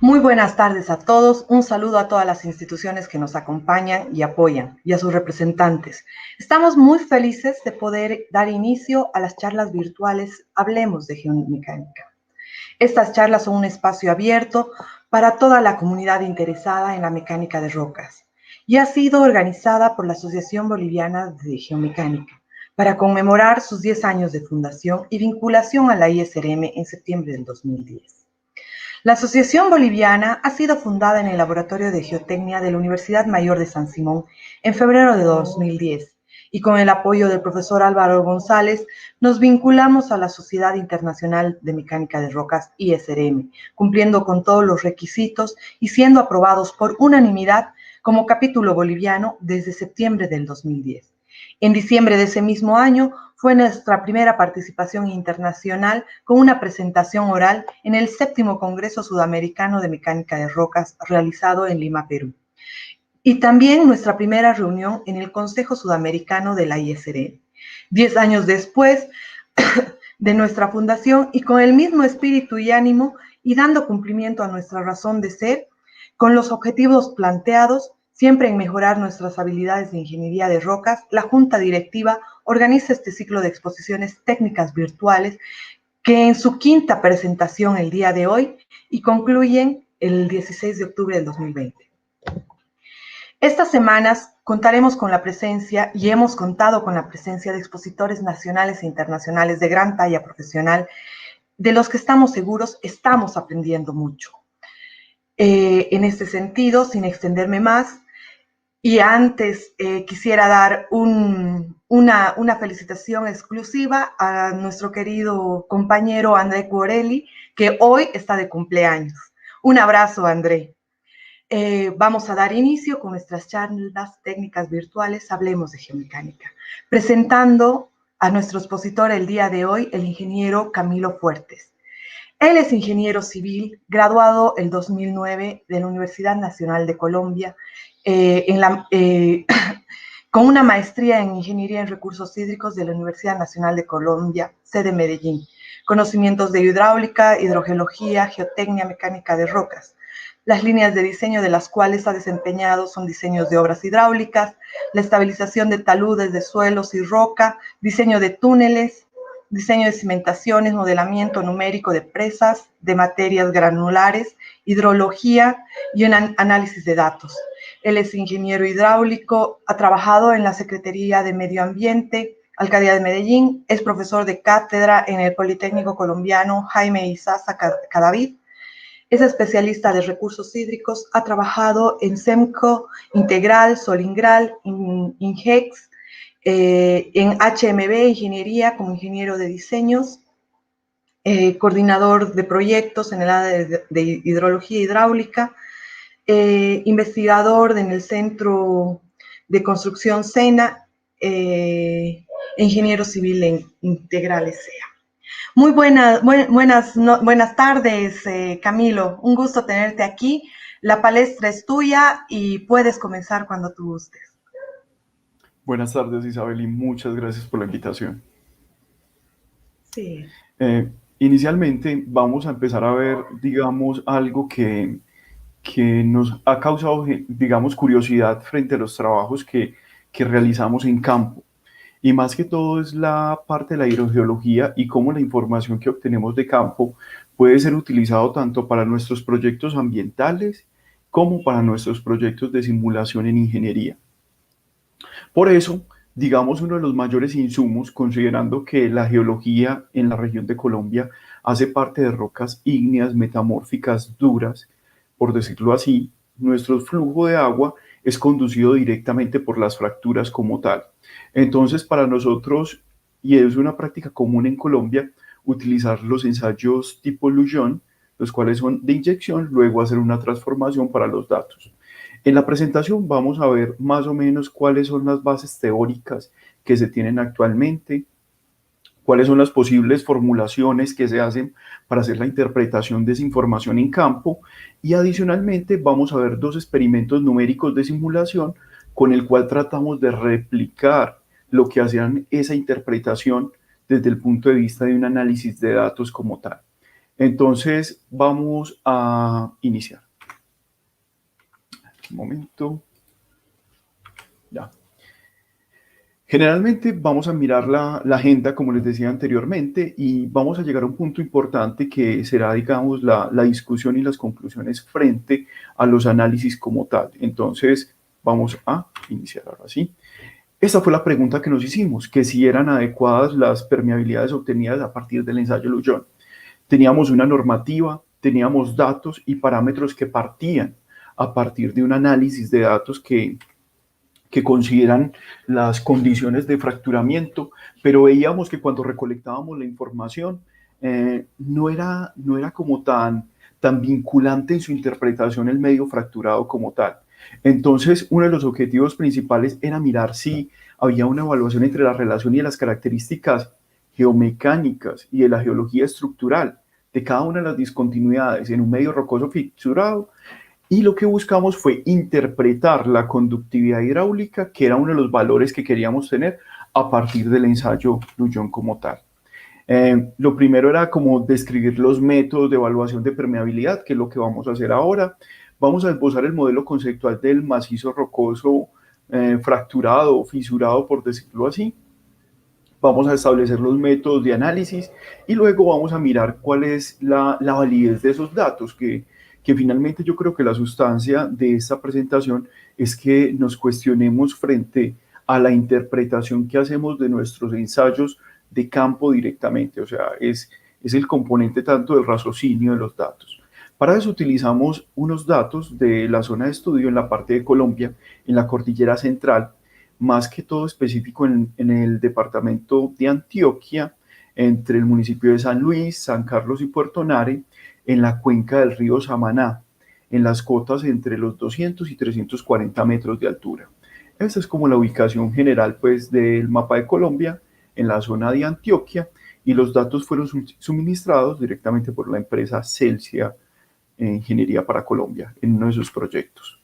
Muy buenas tardes a todos. Un saludo a todas las instituciones que nos acompañan y apoyan y a sus representantes. Estamos muy felices de poder dar inicio a las charlas virtuales Hablemos de Geomecánica. Estas charlas son un espacio abierto para toda la comunidad interesada en la mecánica de rocas y ha sido organizada por la Asociación Boliviana de Geomecánica para conmemorar sus 10 años de fundación y vinculación a la ISRM en septiembre del 2010. La Asociación Boliviana ha sido fundada en el Laboratorio de Geotecnia de la Universidad Mayor de San Simón en febrero de 2010 y con el apoyo del profesor Álvaro González nos vinculamos a la Sociedad Internacional de Mecánica de Rocas ISRM, cumpliendo con todos los requisitos y siendo aprobados por unanimidad como capítulo boliviano desde septiembre del 2010. En diciembre de ese mismo año fue nuestra primera participación internacional con una presentación oral en el 7º Congreso Sudamericano de Mecánica de Rocas realizado en Lima, Perú. Y también nuestra primera reunión en el Consejo Sudamericano de la ISRM. 10 años después de nuestra fundación y con el mismo espíritu y ánimo y dando cumplimiento a nuestra razón de ser, con los objetivos planteados, siempre en mejorar nuestras habilidades de ingeniería de rocas, la Junta Directiva organiza este ciclo de exposiciones técnicas virtuales que en su quinta presentación el día de hoy y concluyen el 16 de octubre del 2020. Estas semanas contaremos con la presencia y hemos contado con la presencia de expositores nacionales e internacionales de gran talla profesional, de los que estamos seguros estamos aprendiendo mucho. En este sentido, sin extenderme más, y antes quisiera dar una felicitación exclusiva a nuestro querido compañero André Cuorelli, que hoy está de cumpleaños. Un abrazo, André. Vamos a dar inicio con nuestras charlas técnicas virtuales Hablemos de Geomecánica, presentando a nuestro expositor el día de hoy, el ingeniero Camilo Fuertes. Él es ingeniero civil, graduado el 2009 de la Universidad Nacional de Colombia, con una maestría en Ingeniería en Recursos Hídricos de la Universidad Nacional de Colombia, sede Medellín, conocimientos de hidráulica, hidrogeología, geotecnia, mecánica de rocas. Las líneas de diseño de las cuales ha desempeñado son diseños de obras hidráulicas, la estabilización de taludes de suelos y roca, diseño de túneles, diseño de cimentaciones, modelamiento numérico de presas, de materias granulares, hidrología y un análisis de datos. Él es ingeniero hidráulico, ha trabajado en la Secretaría de Medio Ambiente, Alcaldía de Medellín, es profesor de cátedra en el Politécnico Colombiano Jaime Isaza Cadavid, es especialista de recursos hídricos, ha trabajado en SEMCO, Integral, Solingral, INGEX, en HMB Ingeniería como ingeniero de diseños, coordinador de proyectos en el área de hidrología hidráulica, investigador en el Centro de Construcción SENA, ingeniero civil en Integral SEA. Muy buenas tardes, Camilo. Un gusto tenerte aquí. La palestra es tuya y puedes comenzar cuando tú gustes. Buenas tardes, Isabel, y muchas gracias por la invitación. Sí. Eh, Inicialmente vamos a empezar a ver, digamos, algo que nos ha causado, digamos, curiosidad frente a los trabajos que realizamos en campo. Y más que todo es la parte de la hidrogeología y cómo la información que obtenemos de campo puede ser utilizado tanto para nuestros proyectos ambientales como para nuestros proyectos de simulación en ingeniería. Por eso, digamos, uno de los mayores insumos, considerando que la geología en la región de Colombia hace parte de rocas ígneas metamórficas duras, por decirlo así, nuestro flujo de agua es conducido directamente por las fracturas como tal. Entonces, para nosotros, y es una práctica común en Colombia, utilizar los ensayos tipo Lujon, los cuales son de inyección, luego hacer una transformación para los datos. En la presentación vamos a ver más o menos cuáles son las bases teóricas que se tienen actualmente, cuáles son las posibles formulaciones que se hacen para hacer la interpretación de esa información en campo y adicionalmente vamos a ver dos experimentos numéricos de simulación con el cual tratamos de replicar lo que hacían esa interpretación desde el punto de vista de un análisis de datos como tal. Entonces, vamos a iniciar. Un momento. Ya. Generalmente vamos a mirar la agenda, como les decía anteriormente, y vamos a llegar a un punto importante que será, digamos, la discusión y las conclusiones frente a los análisis como tal. Entonces, vamos a iniciar ahora sí. Esta fue la pregunta que nos hicimos, que si eran adecuadas las permeabilidades obtenidas a partir del ensayo Lujon. Teníamos una normativa, teníamos datos y parámetros que partían a partir de un análisis de datos que consideran las condiciones de fracturamiento, pero veíamos que cuando recolectábamos la información no era como tan vinculante en su interpretación el medio fracturado como tal. Entonces, uno de los objetivos principales era mirar si había una evaluación entre la relación y las características geomecánicas y de la geología estructural de cada una de las discontinuidades en un medio rocoso fisurado, y lo que buscamos fue interpretar la conductividad hidráulica, que era uno de los valores que queríamos tener a partir del ensayo Lujon como tal. Lo primero era como describir los métodos de evaluación de permeabilidad, que es lo que vamos a hacer ahora. Vamos a esbozar el modelo conceptual del macizo rocoso fracturado o fisurado, por decirlo así. Vamos a establecer los métodos de análisis y luego vamos a mirar cuál es la validez de esos datos, que finalmente yo creo que la sustancia de esta presentación es que nos cuestionemos frente a la interpretación que hacemos de nuestros ensayos de campo directamente, o sea, es el componente tanto del raciocinio de los datos. Para eso utilizamos unos datos de la zona de estudio en la parte de Colombia, en la cordillera central, más que todo específico en el departamento de Antioquia, entre el municipio de San Luis, San Carlos y Puerto Nare, en la cuenca del río Samaná, en las cotas entre los 200 y 340 metros de altura. Esta es como la ubicación general pues, del mapa de Colombia en la zona de Antioquia, y los datos fueron suministrados directamente por la empresa Celsia Ingeniería para Colombia en uno de sus proyectos.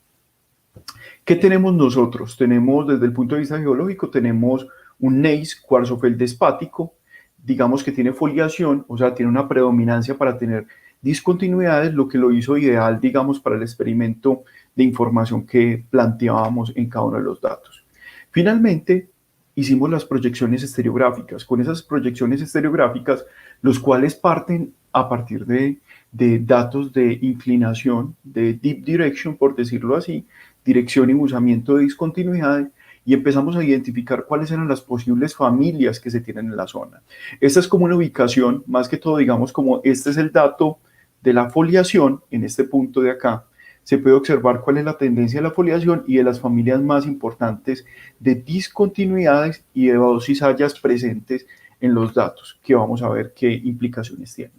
¿Qué tenemos nosotros? Tenemos desde el punto de vista geológico, tenemos un gneiss cuarzo feldespático, digamos que tiene foliación, o sea, tiene una predominancia para tener discontinuidades, lo que lo hizo ideal, digamos, para el experimento de información que planteábamos en cada uno de los datos. Finalmente, hicimos las proyecciones estereográficas. Con esas proyecciones estereográficas, los cuales parten a partir de datos de inclinación, de deep direction, por decirlo así, dirección y buzamiento de discontinuidades, y empezamos a identificar cuáles eran las posibles familias que se tienen en la zona. Esta es como una ubicación, más que todo, digamos, como este es el dato de la foliación, en este punto de acá, se puede observar cuál es la tendencia de la foliación y de las familias más importantes de discontinuidades y de cizallas presentes en los datos, que vamos a ver qué implicaciones tienen.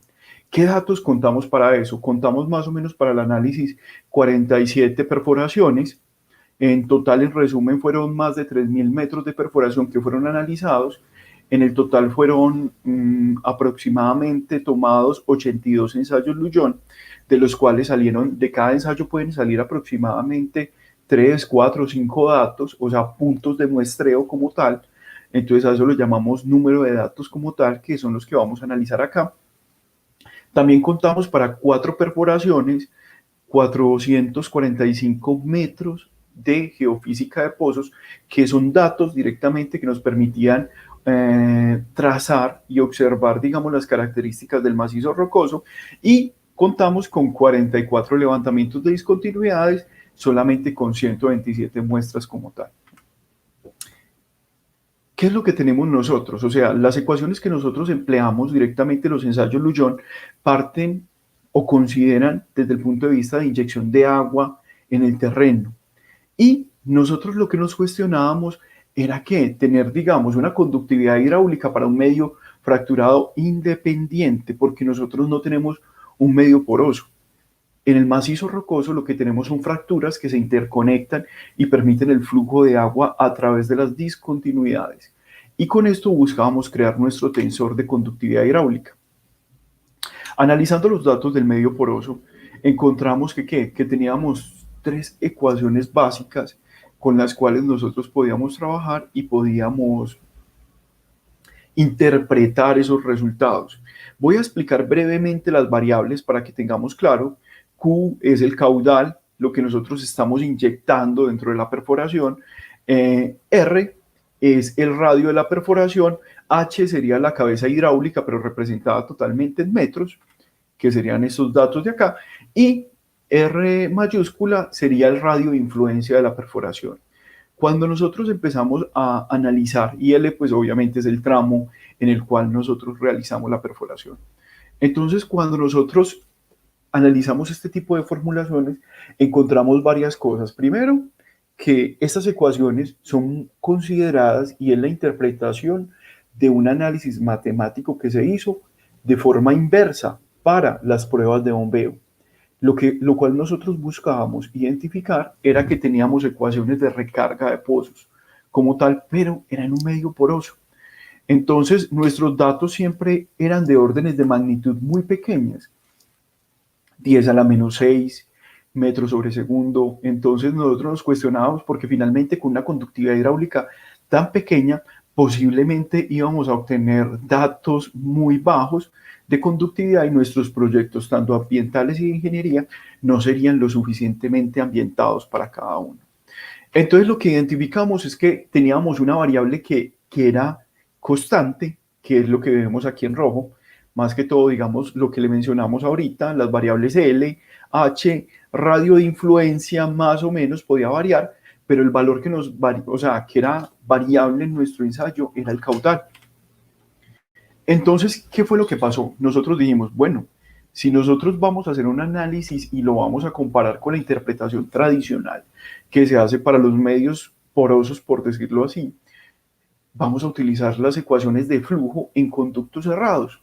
¿Qué datos contamos para eso? Contamos más o menos para el análisis 47 perforaciones. En total, en resumen, fueron más de 3.000 metros de perforación que fueron analizados. En el total fueron aproximadamente tomados 82 ensayos Lujon, de los cuales salieron, de cada ensayo pueden salir aproximadamente 3, 4, 5 datos, o sea, puntos de muestreo como tal. Entonces a eso lo llamamos número de datos como tal, que son los que vamos a analizar acá. También contamos para 4 perforaciones, 445 metros de geofísica de pozos, que son datos directamente que nos permitían trazar y observar, digamos, las características del macizo rocoso, y contamos con 44 levantamientos de discontinuidades, solamente con 127 muestras como tal. ¿Qué es lo que tenemos nosotros? O sea, las ecuaciones que nosotros empleamos directamente en los ensayos Lujon parten o consideran desde el punto de vista de inyección de agua en el terreno. Y nosotros lo que nos cuestionábamos era que tener, digamos, una conductividad hidráulica para un medio fracturado independiente, porque nosotros no tenemos un medio poroso. En el macizo rocoso lo que tenemos son fracturas que se interconectan y permiten el flujo de agua a través de las discontinuidades. Y con esto buscábamos crear nuestro tensor de conductividad hidráulica. Analizando los datos del medio poroso, encontramos que teníamos 3 ecuaciones básicas con las cuales nosotros podíamos trabajar y podíamos interpretar esos resultados. Voy a explicar brevemente las variables para que tengamos claro. Q es el caudal, lo que nosotros estamos inyectando dentro de la perforación. R es el radio de la perforación. H sería la cabeza hidráulica, pero representada totalmente en metros, que serían estos datos de acá. Y R mayúscula sería el radio de influencia de la perforación. Cuando nosotros empezamos a analizar, y L pues obviamente es el tramo en el cual nosotros realizamos la perforación. Entonces, cuando nosotros analizamos este tipo de formulaciones, encontramos varias cosas. Primero, que estas ecuaciones son consideradas y es la interpretación de un análisis matemático que se hizo de forma inversa para las pruebas de bombeo. Lo cual nosotros buscábamos identificar era que teníamos ecuaciones de recarga de pozos como tal, pero eran un medio poroso. Entonces, nuestros datos siempre eran de órdenes de magnitud muy pequeñas, 10 a la menos 6 metros sobre segundo. Entonces, nosotros nos cuestionábamos porque finalmente con una conductividad hidráulica tan pequeña, posiblemente íbamos a obtener datos muy bajos de conductividad y nuestros proyectos, tanto ambientales y de ingeniería, no serían lo suficientemente ambientados para cada uno. Entonces lo que identificamos es que teníamos una variable que era constante, que es lo que vemos aquí en rojo, más que todo, digamos, lo que le mencionamos ahorita, las variables L, H, radio de influencia más o menos podía variar, pero el valor que que era variable en nuestro ensayo era el caudal. Entonces, ¿qué fue lo que pasó? Nosotros dijimos, bueno, si nosotros vamos a hacer un análisis y lo vamos a comparar con la interpretación tradicional que se hace para los medios porosos, por decirlo así, vamos a utilizar las ecuaciones de flujo en conductos cerrados,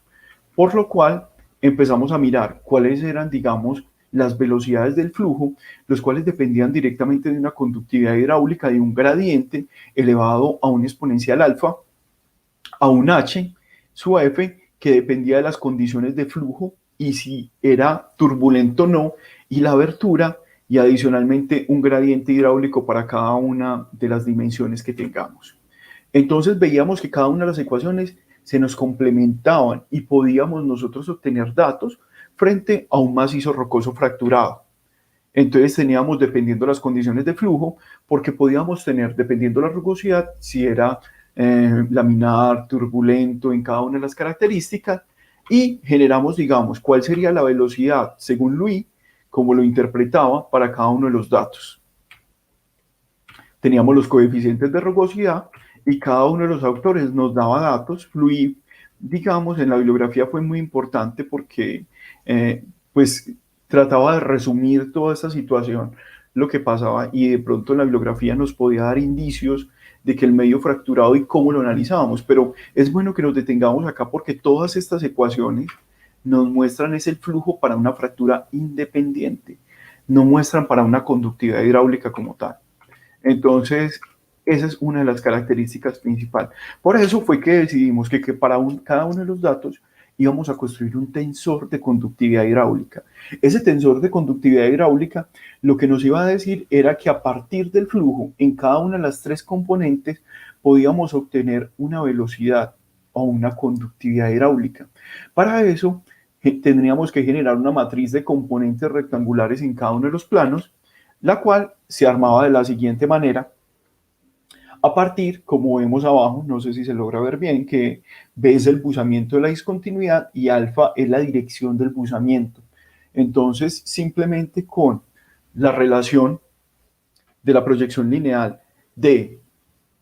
por lo cual empezamos a mirar cuáles eran, digamos, las velocidades del flujo, los cuales dependían directamente de una conductividad hidráulica, de un gradiente elevado a un exponencial alfa, a un H, su F, que dependía de las condiciones de flujo y si era turbulento o no, y la abertura, y adicionalmente un gradiente hidráulico para cada una de las dimensiones que tengamos. Entonces veíamos que cada una de las ecuaciones se nos complementaban y podíamos nosotros obtener datos frente a un macizo rocoso fracturado. Entonces teníamos, dependiendo de las condiciones de flujo, porque podíamos tener, dependiendo de la rugosidad, si era laminar, turbulento en cada una de las características, y generamos, digamos, cuál sería la velocidad según Louis, como lo interpretaba para cada uno de los datos. Teníamos los coeficientes de rugosidad y cada uno de los autores nos daba datos. Louis, digamos, en la bibliografía fue muy importante porque, pues, trataba de resumir toda esta situación, lo que pasaba, y de pronto en la bibliografía nos podía dar indicios de que el medio fracturado y cómo lo analizábamos, pero es bueno que nos detengamos acá porque todas estas ecuaciones nos muestran es el flujo para una fractura independiente, no muestran para una conductividad hidráulica como tal. Entonces, esa es una de las características principales. Por eso fue que decidimos que para cada uno de los datos íbamos a construir un tensor de conductividad hidráulica. Ese tensor de conductividad hidráulica lo que nos iba a decir era que a partir del flujo en cada una de las tres componentes podíamos obtener una velocidad o una conductividad hidráulica. Para eso tendríamos que generar una matriz de componentes rectangulares en cada uno de los planos, la cual se armaba de la siguiente manera. A partir, como vemos abajo, no sé si se logra ver bien, que B es el buzamiento de la discontinuidad y alfa es la dirección del buzamiento. Entonces, simplemente con la relación de la proyección lineal de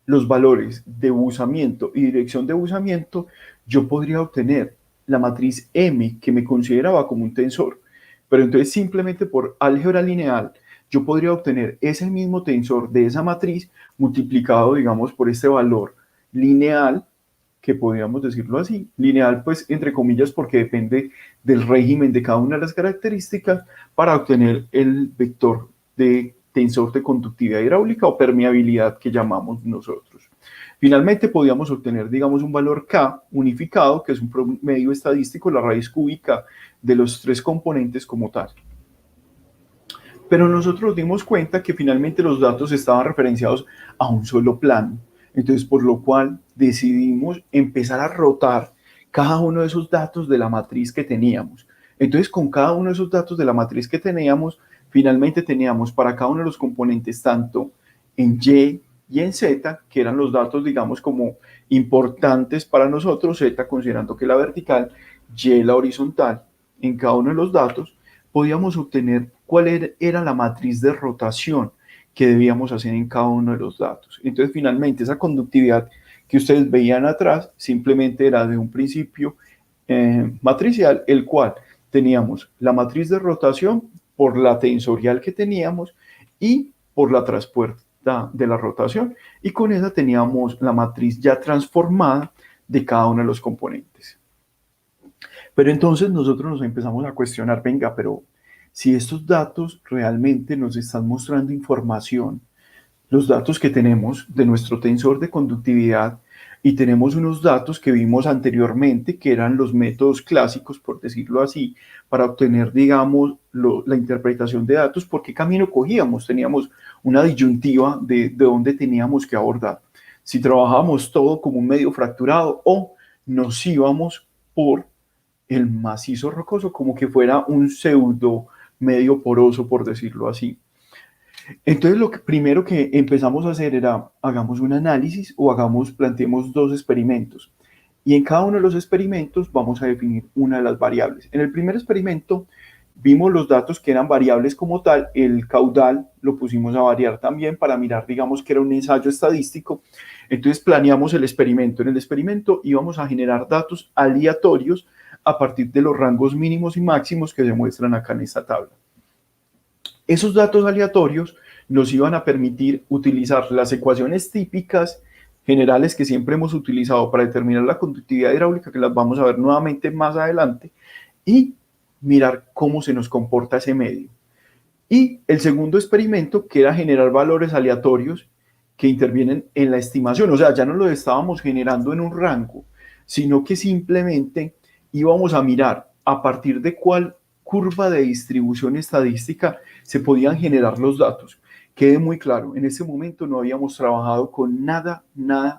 los valores de buzamiento y dirección de buzamiento, yo podría obtener la matriz M que me consideraba como un tensor. Pero entonces simplemente por álgebra lineal yo podría obtener ese mismo tensor de esa matriz multiplicado, digamos, por este valor lineal, que podríamos decirlo así, lineal pues entre comillas porque depende del régimen de cada una de las características para obtener el vector de tensor de conductividad hidráulica o permeabilidad que llamamos nosotros. Finalmente podíamos obtener, digamos, un valor K unificado, que es un promedio estadístico, la raíz cúbica de los tres componentes como tal. Pero nosotros nos dimos cuenta que finalmente los datos estaban referenciados a un solo plano. Entonces, por lo cual decidimos empezar a rotar cada uno de esos datos de la matriz que teníamos. Entonces, con cada uno de esos datos de la matriz que teníamos, finalmente teníamos para cada uno de los componentes, tanto en Y y en Z, que eran los datos, digamos, como importantes para nosotros, Z considerando que la vertical, Y la horizontal, en cada uno de los datos, podíamos obtener cuál era la matriz de rotación que debíamos hacer en cada uno de los datos. Entonces, finalmente, esa conductividad que ustedes veían atrás simplemente era de un principio matricial, el cual teníamos la matriz de rotación por la tensorial que teníamos y por la traspuerta de la rotación, y con esa teníamos la matriz ya transformada de cada uno de los componentes. Pero entonces nosotros nos empezamos a cuestionar, venga, pero si estos datos realmente nos están mostrando información, los datos que tenemos de nuestro tensor de conductividad, y tenemos unos datos que vimos anteriormente, que eran los métodos clásicos, por decirlo así, para obtener, digamos, la interpretación de datos, ¿por qué camino cogíamos? Teníamos una disyuntiva de dónde teníamos que abordar. Si trabajábamos todo como un medio fracturado o nos íbamos por el macizo rocoso, como que fuera un pseudo medio poroso, por decirlo así. Entonces, lo primero que empezamos a hacer era, hagamos un análisis o planteemos dos experimentos. Y en cada uno de los experimentos vamos a definir una de las variables. En el primer experimento vimos los datos que eran variables como tal, el caudal lo pusimos a variar también para mirar, digamos, que era un ensayo estadístico. Entonces planeamos el experimento. En el experimento íbamos a generar datos aleatorios a partir de los rangos mínimos y máximos que se muestran acá en esta tabla. Esos datos aleatorios nos iban a permitir utilizar las ecuaciones típicas generales que siempre hemos utilizado para determinar la conductividad hidráulica, que las vamos a ver nuevamente más adelante, y mirar cómo se nos comporta ese medio. Y el segundo experimento, que era generar valores aleatorios que intervienen en la estimación, o sea, ya no lo estábamos generando en un rango, sino que simplemente íbamos a mirar a partir de cuál curva de distribución estadística se podían generar los datos. Quede muy claro, en ese momento no habíamos trabajado con nada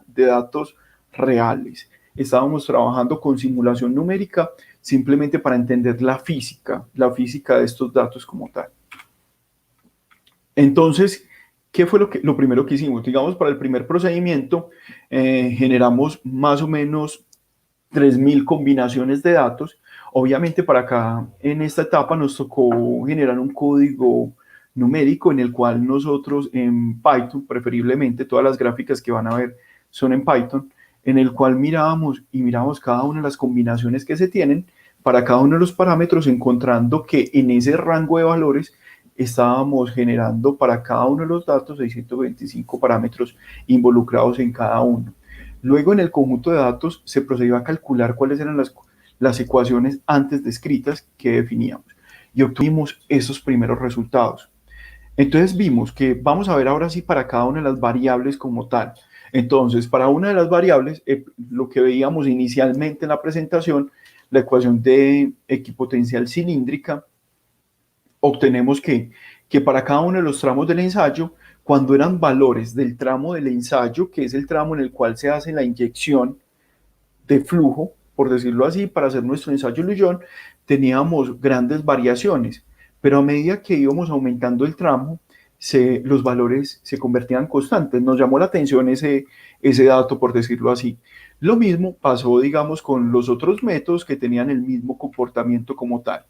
de datos reales. Estábamos trabajando con simulación numérica simplemente para entender la física de estos datos como tal. Entonces, ¿qué fue lo primero que hicimos? Digamos, para el primer procedimiento generamos más o menos 3.000 combinaciones de datos. Obviamente para acá, en esta etapa, nos tocó generar un código numérico en el cual nosotros en Python, preferiblemente, todas las gráficas que van a ver son en Python, en el cual mirábamos cada una de las combinaciones que se tienen para cada uno de los parámetros, encontrando que en ese rango de valores estábamos generando para cada uno de los datos 625 parámetros involucrados en cada uno. Luego, en el conjunto de datos se procedió a calcular cuáles eran las ecuaciones antes descritas que definíamos y obtuvimos esos primeros resultados. Entonces vimos que vamos a ver ahora sí para cada una de las variables como tal. Entonces, para una de las variables, lo que veíamos inicialmente en la presentación, la ecuación de equipotencial cilíndrica, obtenemos que para cada uno de los tramos del ensayo, cuando eran valores del tramo del ensayo, que es el tramo en el cual se hace la inyección de flujo, por decirlo así, para hacer nuestro ensayo Lujon, teníamos grandes variaciones, pero a medida que íbamos aumentando el tramo, los valores se convertían constantes. Nos llamó la atención ese dato, por decirlo así. Lo mismo pasó, digamos, con los otros métodos que tenían el mismo comportamiento como tal.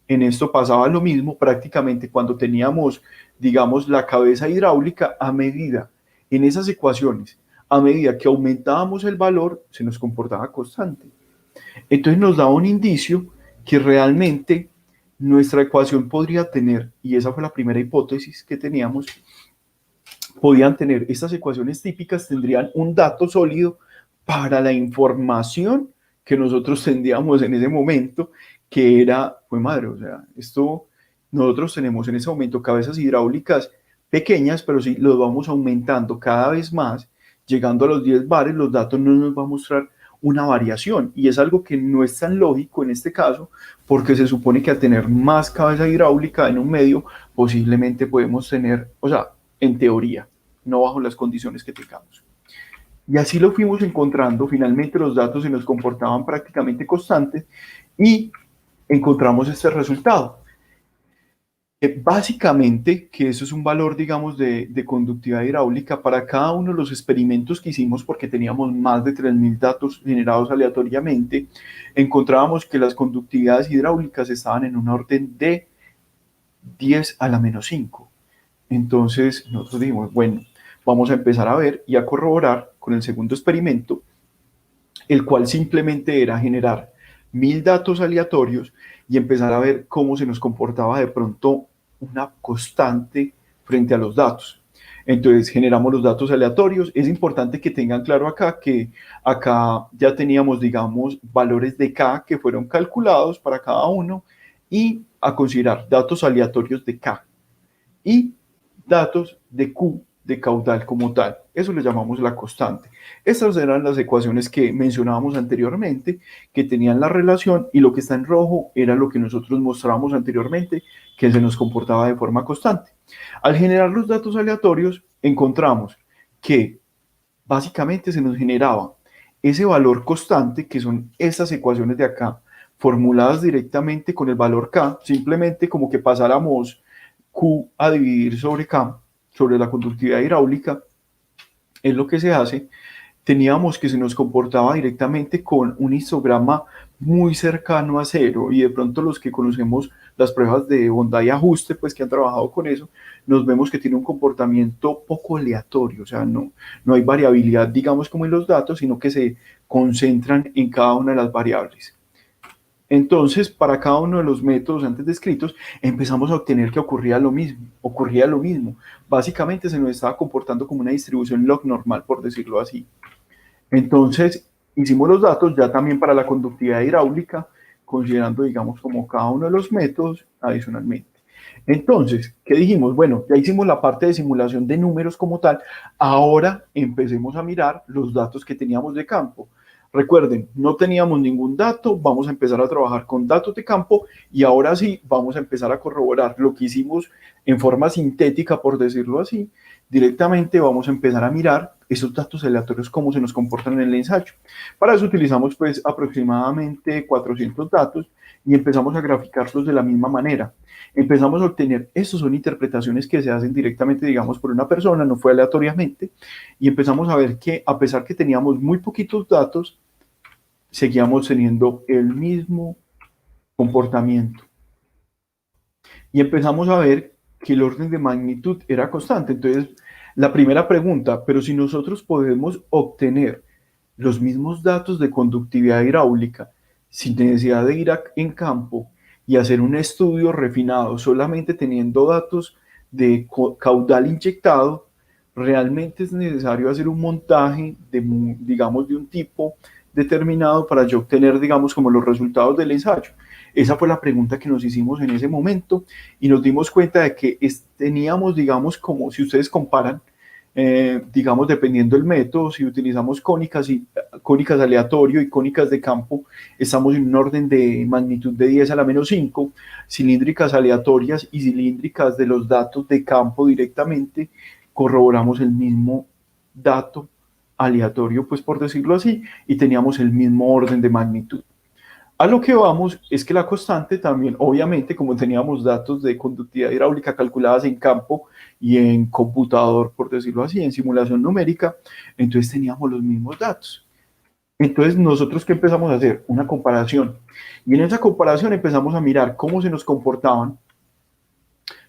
En esto pasaba lo mismo prácticamente cuando teníamos, digamos, la cabeza hidráulica a medida, en esas ecuaciones, a medida que aumentábamos el valor, se nos comportaba constante. Entonces nos daba un indicio que realmente nuestra ecuación podría tener, y esa fue la primera hipótesis que teníamos, podían tener estas ecuaciones típicas, tendrían un dato sólido para la información que nosotros tendríamos en ese momento, que era, pues madre, o sea, nosotros tenemos en ese momento cabezas hidráulicas pequeñas, pero si los vamos aumentando cada vez más, llegando a los 10 bares, los datos no nos va a mostrar una variación, y es algo que no es tan lógico en este caso, porque se supone que al tener más cabeza hidráulica en un medio, posiblemente podemos tener, o sea, en teoría, no bajo las condiciones que tengamos. Y así lo fuimos encontrando. Finalmente los datos se nos comportaban prácticamente constantes y encontramos este resultado. Básicamente, que eso es un valor, digamos, de conductividad hidráulica para cada uno de los experimentos que hicimos, porque teníamos más de 3.000 datos generados aleatoriamente, encontrábamos que las conductividades hidráulicas estaban en un orden de 10 a la menos 5. Entonces, nosotros dijimos, bueno, vamos a empezar a ver y a corroborar con el segundo experimento, el cual simplemente era generar 1.000 datos aleatorios y empezar a ver cómo se nos comportaba de pronto una constante frente a los datos. Entonces generamos los datos aleatorios. Es importante que tengan claro acá que acá ya teníamos, digamos, valores de K que fueron calculados para cada uno y a considerar datos aleatorios de K y datos de Q de caudal como tal. Eso le llamamos la constante. Estas eran las ecuaciones que mencionábamos anteriormente, que tenían la relación, y lo que está en rojo era lo que nosotros mostrábamos anteriormente, que se nos comportaba de forma constante. Al generar los datos aleatorios, encontramos que básicamente se nos generaba ese valor constante, que son estas ecuaciones de acá, formuladas directamente con el valor K, simplemente como que pasáramos Q a dividir sobre K, sobre la conductividad hidráulica, es lo que se hace. Teníamos que se nos comportaba directamente con un histograma muy cercano a cero, y de pronto los que conocemos las pruebas de bondad y ajuste, pues que han trabajado con eso, nos vemos que tiene un comportamiento poco aleatorio, o sea, no hay variabilidad, digamos, como en los datos, sino que se concentran en cada una de las variables. Entonces, para cada uno de los métodos antes descritos, empezamos a obtener que ocurría lo mismo. Básicamente se nos estaba comportando como una distribución log normal, por decirlo así. Entonces, hicimos los datos ya también para la conductividad hidráulica, considerando, digamos, como cada uno de los métodos adicionalmente. Entonces, ¿qué dijimos? Bueno, ya hicimos la parte de simulación de números como tal, ahora empecemos a mirar los datos que teníamos de campo. Recuerden, no teníamos ningún dato, vamos a empezar a trabajar con datos de campo y ahora sí vamos a empezar a corroborar lo que hicimos en forma sintética, por decirlo así. Directamente vamos a empezar a mirar esos datos aleatorios, cómo se nos comportan en el ensayo. Para eso utilizamos pues aproximadamente 400 datos y empezamos a graficarlos de la misma manera. Empezamos a obtener, estas son interpretaciones que se hacen directamente, digamos, por una persona, no fue aleatoriamente, y empezamos a ver que a pesar que teníamos muy poquitos datos, seguíamos teniendo el mismo comportamiento. Y empezamos a ver que el orden de magnitud era constante. Entonces, la primera pregunta, pero si nosotros podemos obtener los mismos datos de conductividad hidráulica sin necesidad de ir en campo y hacer un estudio refinado solamente teniendo datos de caudal inyectado, realmente es necesario hacer un montaje de, digamos, de un tipo determinado para yo obtener, digamos, como los resultados del ensayo. Esa fue la pregunta que nos hicimos en ese momento y nos dimos cuenta de que teníamos, digamos, como si ustedes comparan, digamos, dependiendo del método, si utilizamos cónicas aleatorio y cónicas de campo, estamos en un orden de magnitud de 10 a la menos 5, cilíndricas aleatorias y cilíndricas de los datos de campo directamente, corroboramos el mismo dato aleatorio, pues por decirlo así, y teníamos el mismo orden de magnitud. A lo que vamos es que la constante también, obviamente, como teníamos datos de conductividad hidráulica calculadas en campo y en computador, por decirlo así, en simulación numérica, entonces teníamos los mismos datos. Entonces, nosotros, ¿qué empezamos a hacer? Una comparación. Y en esa comparación empezamos a mirar cómo se nos comportaban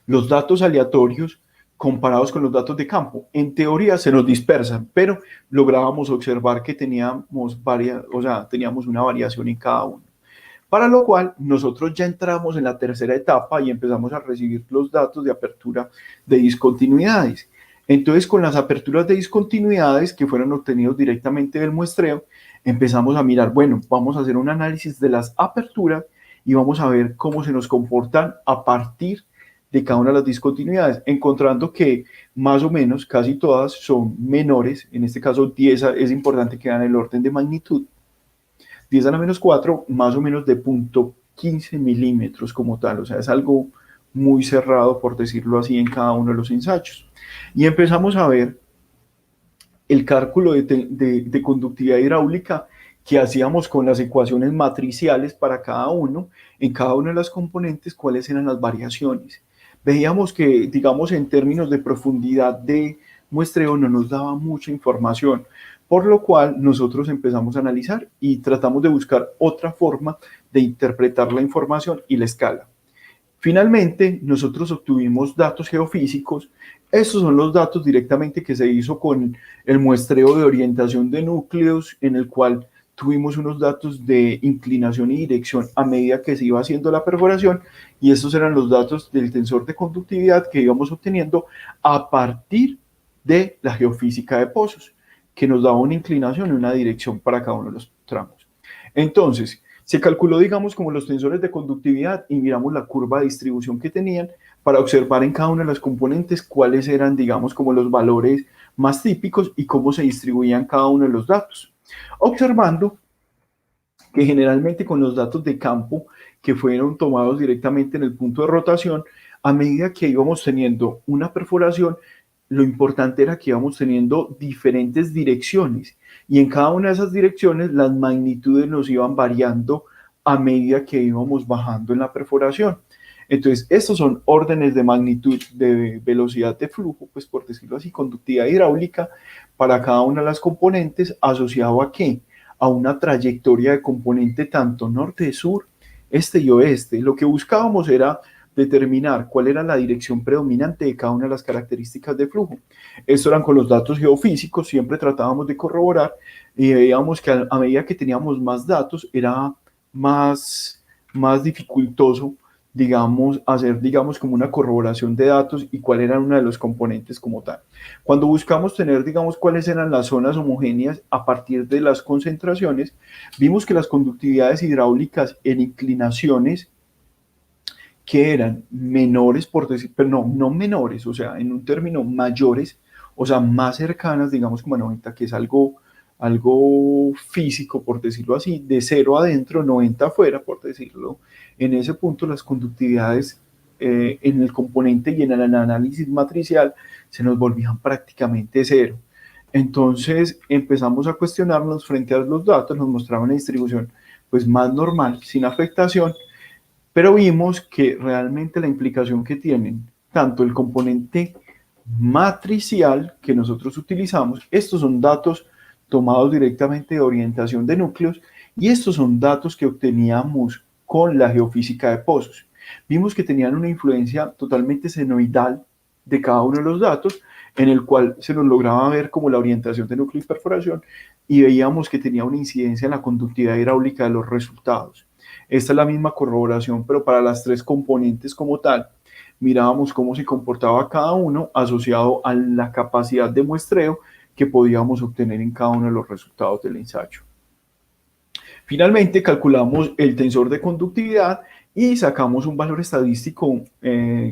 los datos aleatorios comparados con los datos de campo. En teoría se nos dispersan, pero lográbamos observar que teníamos teníamos una variación en cada uno. Para lo cual nosotros ya entramos en la tercera etapa y empezamos a recibir los datos de apertura de discontinuidades. Entonces, con las aperturas de discontinuidades que fueron obtenidos directamente del muestreo, empezamos a mirar, bueno, vamos a hacer un análisis de las aperturas y vamos a ver cómo se nos comportan a partir de cada una de las discontinuidades, encontrando que más o menos casi todas son menores, en este caso 10, es importante que vean el orden de magnitud, 10 a la menos 4, más o menos de 0.15 milímetros como tal, o sea, es algo muy cerrado, por decirlo así, en cada uno de los ensayos. Y empezamos a ver el cálculo de conductividad hidráulica que hacíamos con las ecuaciones matriciales para cada uno, en cada una de las componentes, cuáles eran las variaciones. Veíamos que, digamos, en términos de profundidad de muestreo no nos daba mucha información, por lo cual nosotros empezamos a analizar y tratamos de buscar otra forma de interpretar la información y la escala. Finalmente, nosotros obtuvimos datos geofísicos. Estos son los datos directamente que se hizo con el muestreo de orientación de núcleos, en el cual tuvimos unos datos de inclinación y dirección a medida que se iba haciendo la perforación, y estos eran los datos del tensor de conductividad que íbamos obteniendo a partir de la geofísica de pozos, que nos daba una inclinación y una dirección para cada uno de los tramos. Entonces, se calculó, digamos, como los tensores de conductividad y miramos la curva de distribución que tenían para observar en cada una de las componentes cuáles eran, digamos, como los valores más típicos y cómo se distribuían cada uno de los datos. Observando que generalmente con los datos de campo que fueron tomados directamente en el punto de rotación, a medida que íbamos teniendo una perforación, lo importante era que íbamos teniendo diferentes direcciones y en cada una de esas direcciones las magnitudes nos iban variando a medida que íbamos bajando en la perforación. Entonces, estos son órdenes de magnitud de velocidad de flujo, pues por decirlo así, conductividad hidráulica para cada una de las componentes, asociado a ¿qué? A una trayectoria de componente tanto norte, sur, este y oeste. Lo que buscábamos era determinar cuál era la dirección predominante de cada una de las características de flujo. Esto eran con los datos geofísicos, siempre tratábamos de corroborar y veíamos que a medida que teníamos más datos era más dificultoso, digamos, hacer, digamos, como una corroboración de datos y cuál era uno de los componentes como tal. Cuando buscamos tener, digamos, cuáles eran las zonas homogéneas a partir de las concentraciones, vimos que las conductividades hidráulicas en inclinaciones que eran menores, por decir, pero no menores, o sea, en un término mayores, o sea, más cercanas, digamos, como a 90, que es algo físico, por decirlo así, de 0 adentro, 90 afuera, por decirlo. En ese punto, las conductividades en el componente y en el análisis matricial se nos volvían prácticamente cero. Entonces empezamos a cuestionarnos frente a los datos, nos mostraba una distribución pues más normal, sin afectación, pero vimos que realmente la implicación que tienen tanto el componente matricial que nosotros utilizamos, estos son datos tomados directamente de orientación de núcleos y estos son datos que obteníamos con la geofísica de pozos. Vimos que tenían una influencia totalmente senoidal de cada uno de los datos, en el cual se nos lograba ver como la orientación de núcleo y perforación y veíamos que tenía una incidencia en la conductividad hidráulica de los resultados. Esta es la misma corroboración, pero para las tres componentes como tal. Mirábamos cómo se comportaba cada uno asociado a la capacidad de muestreo que podíamos obtener en cada uno de los resultados del ensayo. Finalmente, calculamos el tensor de conductividad y sacamos un valor estadístico,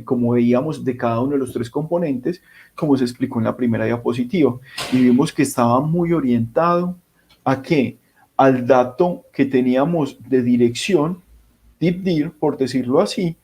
como veíamos, de cada uno de los tres componentes, como se explicó en la primera diapositiva. Y vimos que estaba muy orientado a ¿qué? Al dato que teníamos de dirección, deep dir, por decirlo así,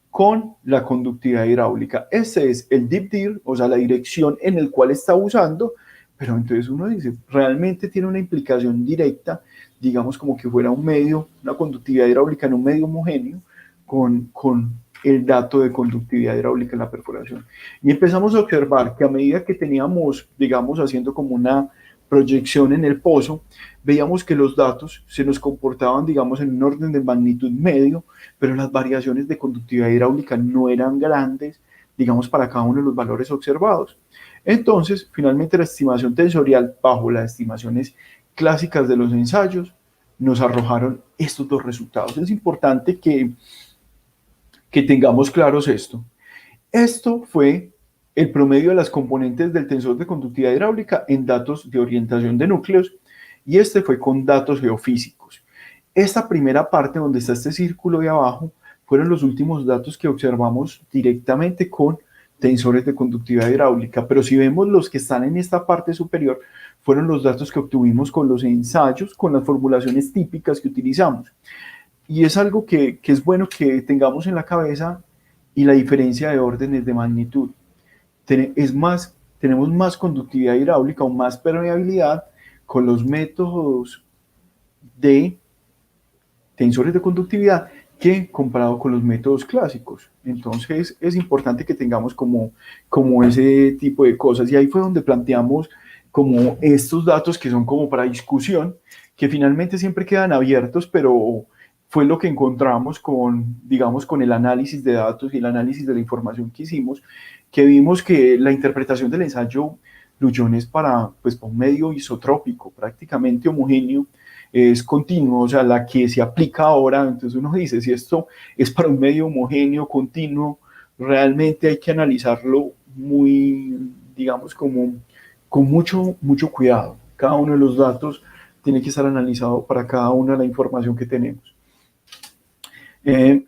con la conductividad hidráulica. Este es el deep dir, o sea, la dirección en el cual está usando, pero entonces uno dice, realmente tiene una implicación directa, digamos como que fuera un medio, una conductividad hidráulica en un medio homogéneo, con el dato de conductividad hidráulica en la perforación. Y empezamos a observar que a medida que teníamos, digamos, haciendo como una proyección en el pozo, veíamos que los datos se nos comportaban, digamos, en un orden de magnitud medio, pero las variaciones de conductividad hidráulica no eran grandes, digamos, para cada uno de los valores observados. Entonces, finalmente, la estimación tensorial bajo las estimaciones clásicas de los ensayos nos arrojaron estos dos resultados. Es importante que tengamos claros esto. Esto fue el promedio de las componentes del tensor de conductividad hidráulica en datos de orientación de núcleos y este fue con datos geofísicos. Esta primera parte donde está este círculo de abajo fueron los últimos datos que observamos directamente con tensores de conductividad hidráulica, pero si vemos los que están en esta parte superior fueron los datos que obtuvimos con los ensayos, con las formulaciones típicas que utilizamos. Y es algo que es bueno que tengamos en la cabeza y la diferencia de órdenes de magnitud. Es más tenemos más conductividad hidráulica o más permeabilidad con los métodos de tensores de conductividad que comparado con los métodos clásicos. Entonces es importante que tengamos como ese tipo de cosas. Y ahí fue donde planteamos como estos datos que son como para discusión, que finalmente siempre quedan abiertos, pero fue lo que encontramos con, digamos, con el análisis de datos y el análisis de la información que hicimos, que vimos que la interpretación del ensayo Lujon es para, pues, para un medio isotrópico, prácticamente homogéneo, es continuo, o sea, la que se aplica ahora, entonces uno dice, si esto es para un medio homogéneo, continuo, realmente hay que analizarlo muy, digamos, como con mucho cuidado. Cada uno de los datos tiene que estar analizado para cada una de la información que tenemos.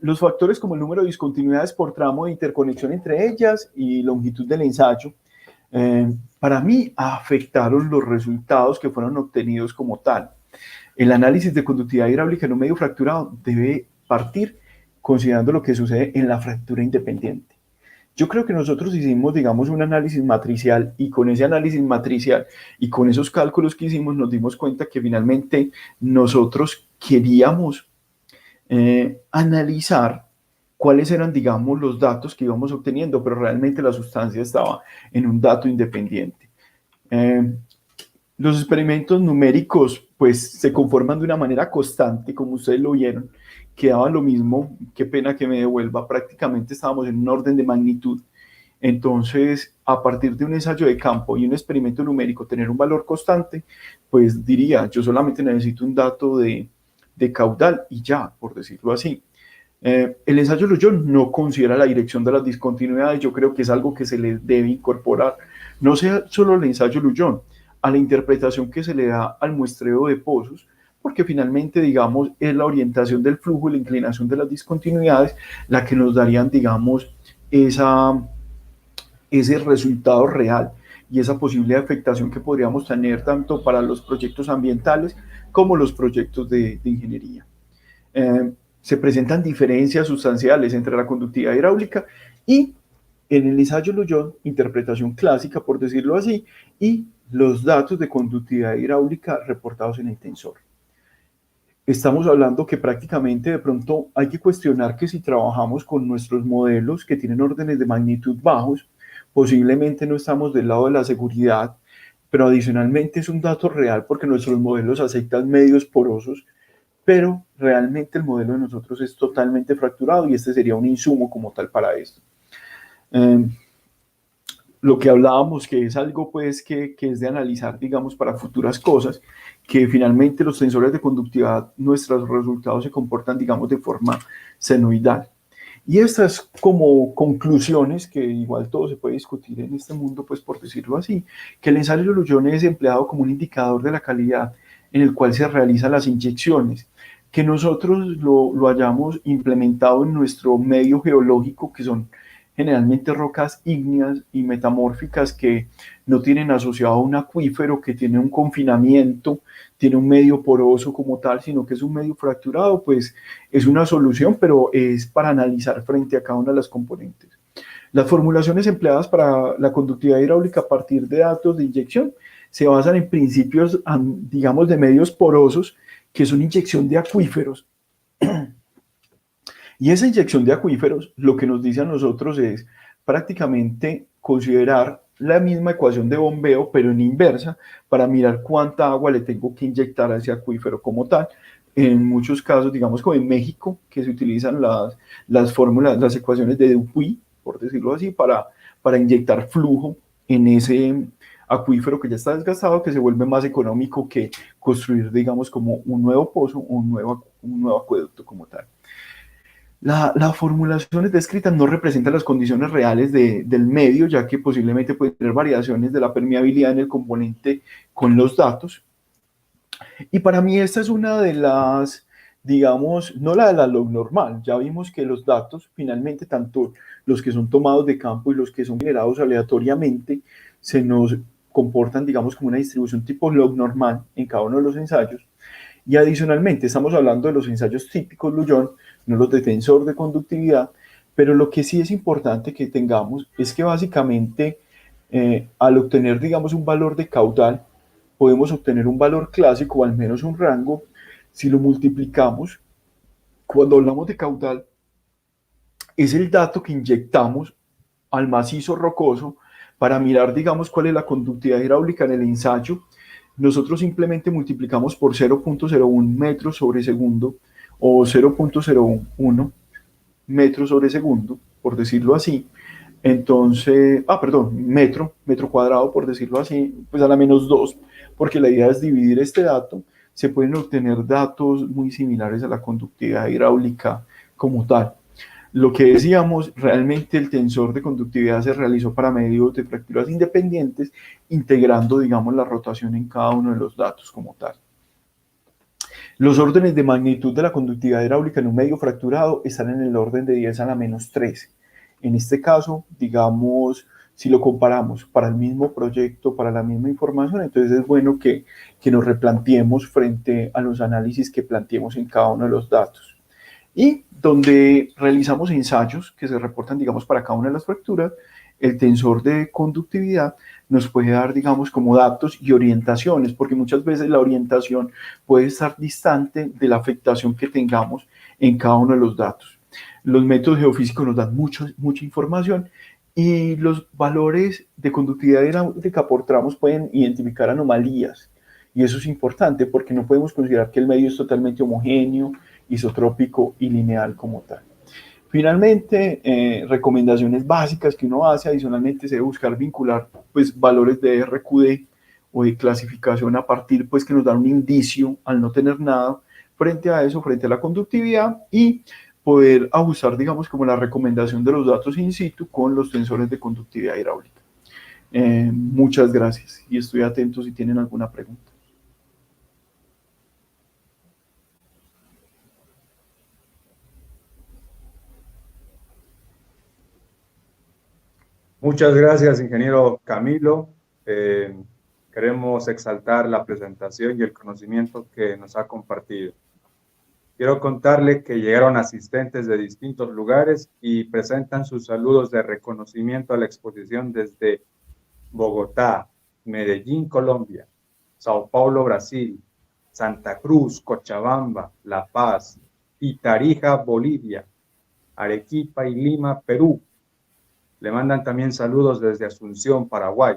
Los factores como el número de discontinuidades por tramo de interconexión entre ellas y longitud del ensayo, para mí afectaron los resultados que fueron obtenidos como tal. El análisis de conductividad hidráulica en un medio fracturado debe partir considerando lo que sucede en la fractura independiente. Yo creo que nosotros hicimos, digamos, un análisis matricial y con ese análisis matricial y con esos cálculos que hicimos nos dimos cuenta que finalmente nosotros queríamos analizar cuáles eran, digamos, los datos que íbamos obteniendo, pero realmente la sustancia estaba en un dato independiente. Los experimentos numéricos pues se conforman de una manera constante, como ustedes lo vieron, quedaba lo mismo, qué pena que me devuelva, prácticamente estábamos en un orden de magnitud. Entonces, a partir de un ensayo de campo y un experimento numérico, tener un valor constante, pues diría, yo solamente necesito un dato de caudal y ya, por decirlo así. El ensayo Lujon no considera la dirección de las discontinuidades, yo creo que es algo que se le debe incorporar, no sea solo el ensayo Lujon, a la interpretación que se le da al muestreo de pozos, porque finalmente, digamos, es la orientación del flujo y la inclinación de las discontinuidades la que nos darían, digamos, ese resultado real y esa posible afectación que podríamos tener tanto para los proyectos ambientales como los proyectos de ingeniería. Se presentan diferencias sustanciales entre la conductividad hidráulica y en el ensayo Lujon, interpretación clásica, por decirlo así, y los datos de conductividad hidráulica reportados en el tensor. Estamos hablando que prácticamente de pronto hay que cuestionar que si trabajamos con nuestros modelos que tienen órdenes de magnitud bajos, posiblemente no estamos del lado de la seguridad, pero adicionalmente es un dato real porque nuestros modelos aceptan medios porosos, pero realmente el modelo de nosotros es totalmente fracturado y este sería un insumo como tal para esto. Lo que hablábamos que es algo pues que es de analizar, digamos, para futuras cosas, que finalmente los tensores de conductividad, nuestros resultados se comportan, digamos, de forma senoidal. Y estas como conclusiones, que igual todo se puede discutir en este mundo, pues por decirlo así, que el ensayo de Lujon es empleado como un indicador de la calidad en el cual se realizan las inyecciones, que nosotros lo hayamos implementado en nuestro medio geológico, que son generalmente rocas ígneas y metamórficas que no tienen asociado un acuífero, que tiene un confinamiento, tiene un medio poroso como tal, sino que es un medio fracturado, pues es una solución, pero es para analizar frente a cada una de las componentes. Las formulaciones empleadas para la conductividad hidráulica a partir de datos de inyección se basan en principios, digamos, de medios porosos, que son inyección de acuíferos. Y esa inyección de acuíferos lo que nos dice a nosotros es prácticamente considerar la misma ecuación de bombeo, pero en inversa, para mirar cuánta agua le tengo que inyectar a ese acuífero como tal. En muchos casos, digamos como en México, que se utilizan las fórmulas, las ecuaciones de Dupuy, por decirlo así, para inyectar flujo en ese acuífero que ya está desgastado, que se vuelve más económico que construir, digamos, como un nuevo pozo o un nuevo acueducto como tal. Las formulaciones descritas no representan las condiciones reales del medio, ya que posiblemente puede tener variaciones de la permeabilidad en el componente con los datos. Y para mí esta es una de las, digamos, no la de la log normal. Ya vimos que los datos, finalmente, tanto los que son tomados de campo y los que son generados aleatoriamente, se nos comportan, digamos, como una distribución tipo log normal en cada uno de los ensayos. Y adicionalmente, estamos hablando de los ensayos típicos Lujon, no los de tensor de conductividad, pero lo que sí es importante que tengamos es que básicamente Al obtener, digamos, un valor de caudal, podemos obtener un valor clásico o al menos un rango. Si lo multiplicamos, cuando hablamos de caudal, es el dato que inyectamos al macizo rocoso para mirar, digamos, cuál es la conductividad hidráulica en el ensayo. Nosotros simplemente multiplicamos por 0.01 metros sobre segundo o 0.01 metros sobre segundo, por decirlo así. Entonces, metro cuadrado, por decirlo así, pues a la -2, porque la idea es dividir este dato. Se pueden obtener datos muy similares a la conductividad hidráulica como tal. Lo que decíamos, realmente el tensor de conductividad se realizó para medios de fracturas independientes, integrando, digamos, la rotación en cada uno de los datos como tal. Los órdenes de magnitud de la conductividad hidráulica en un medio fracturado están en el orden de 10 a la -13. En este caso, digamos, si lo comparamos para el mismo proyecto, para la misma información, entonces es bueno que nos replanteemos frente a los análisis que planteemos en cada uno de los datos. Y donde realizamos ensayos que se reportan, digamos, para cada una de las fracturas, el tensor de conductividad nos puede dar, digamos, como datos y orientaciones, porque muchas veces la orientación puede estar distante de la afectación que tengamos en cada uno de los datos. Los métodos geofísicos nos dan mucha información y los valores de conductividad hidráulica por tramos pueden identificar anomalías. Y eso es importante porque no podemos considerar que el medio es totalmente homogéneo, isotrópico y lineal como tal. Finalmente, recomendaciones básicas que uno hace, adicionalmente se debe buscar vincular pues, valores de RQD o de clasificación a partir pues, que nos dan un indicio al no tener nada frente a eso, frente a la conductividad y poder ajustar, digamos, como la recomendación de los datos in situ con los tensores de conductividad hidráulica. Muchas gracias y estoy atento si tienen alguna pregunta. Muchas gracias, ingeniero Camilo. Queremos exaltar la presentación y el conocimiento que nos ha compartido. Quiero contarle que llegaron asistentes de distintos lugares y presentan sus saludos de reconocimiento a la exposición desde Bogotá, Medellín, Colombia, Sao Paulo, Brasil, Santa Cruz, Cochabamba, La Paz, y Tarija, Bolivia, Arequipa y Lima, Perú. Le mandan también saludos desde Asunción, Paraguay,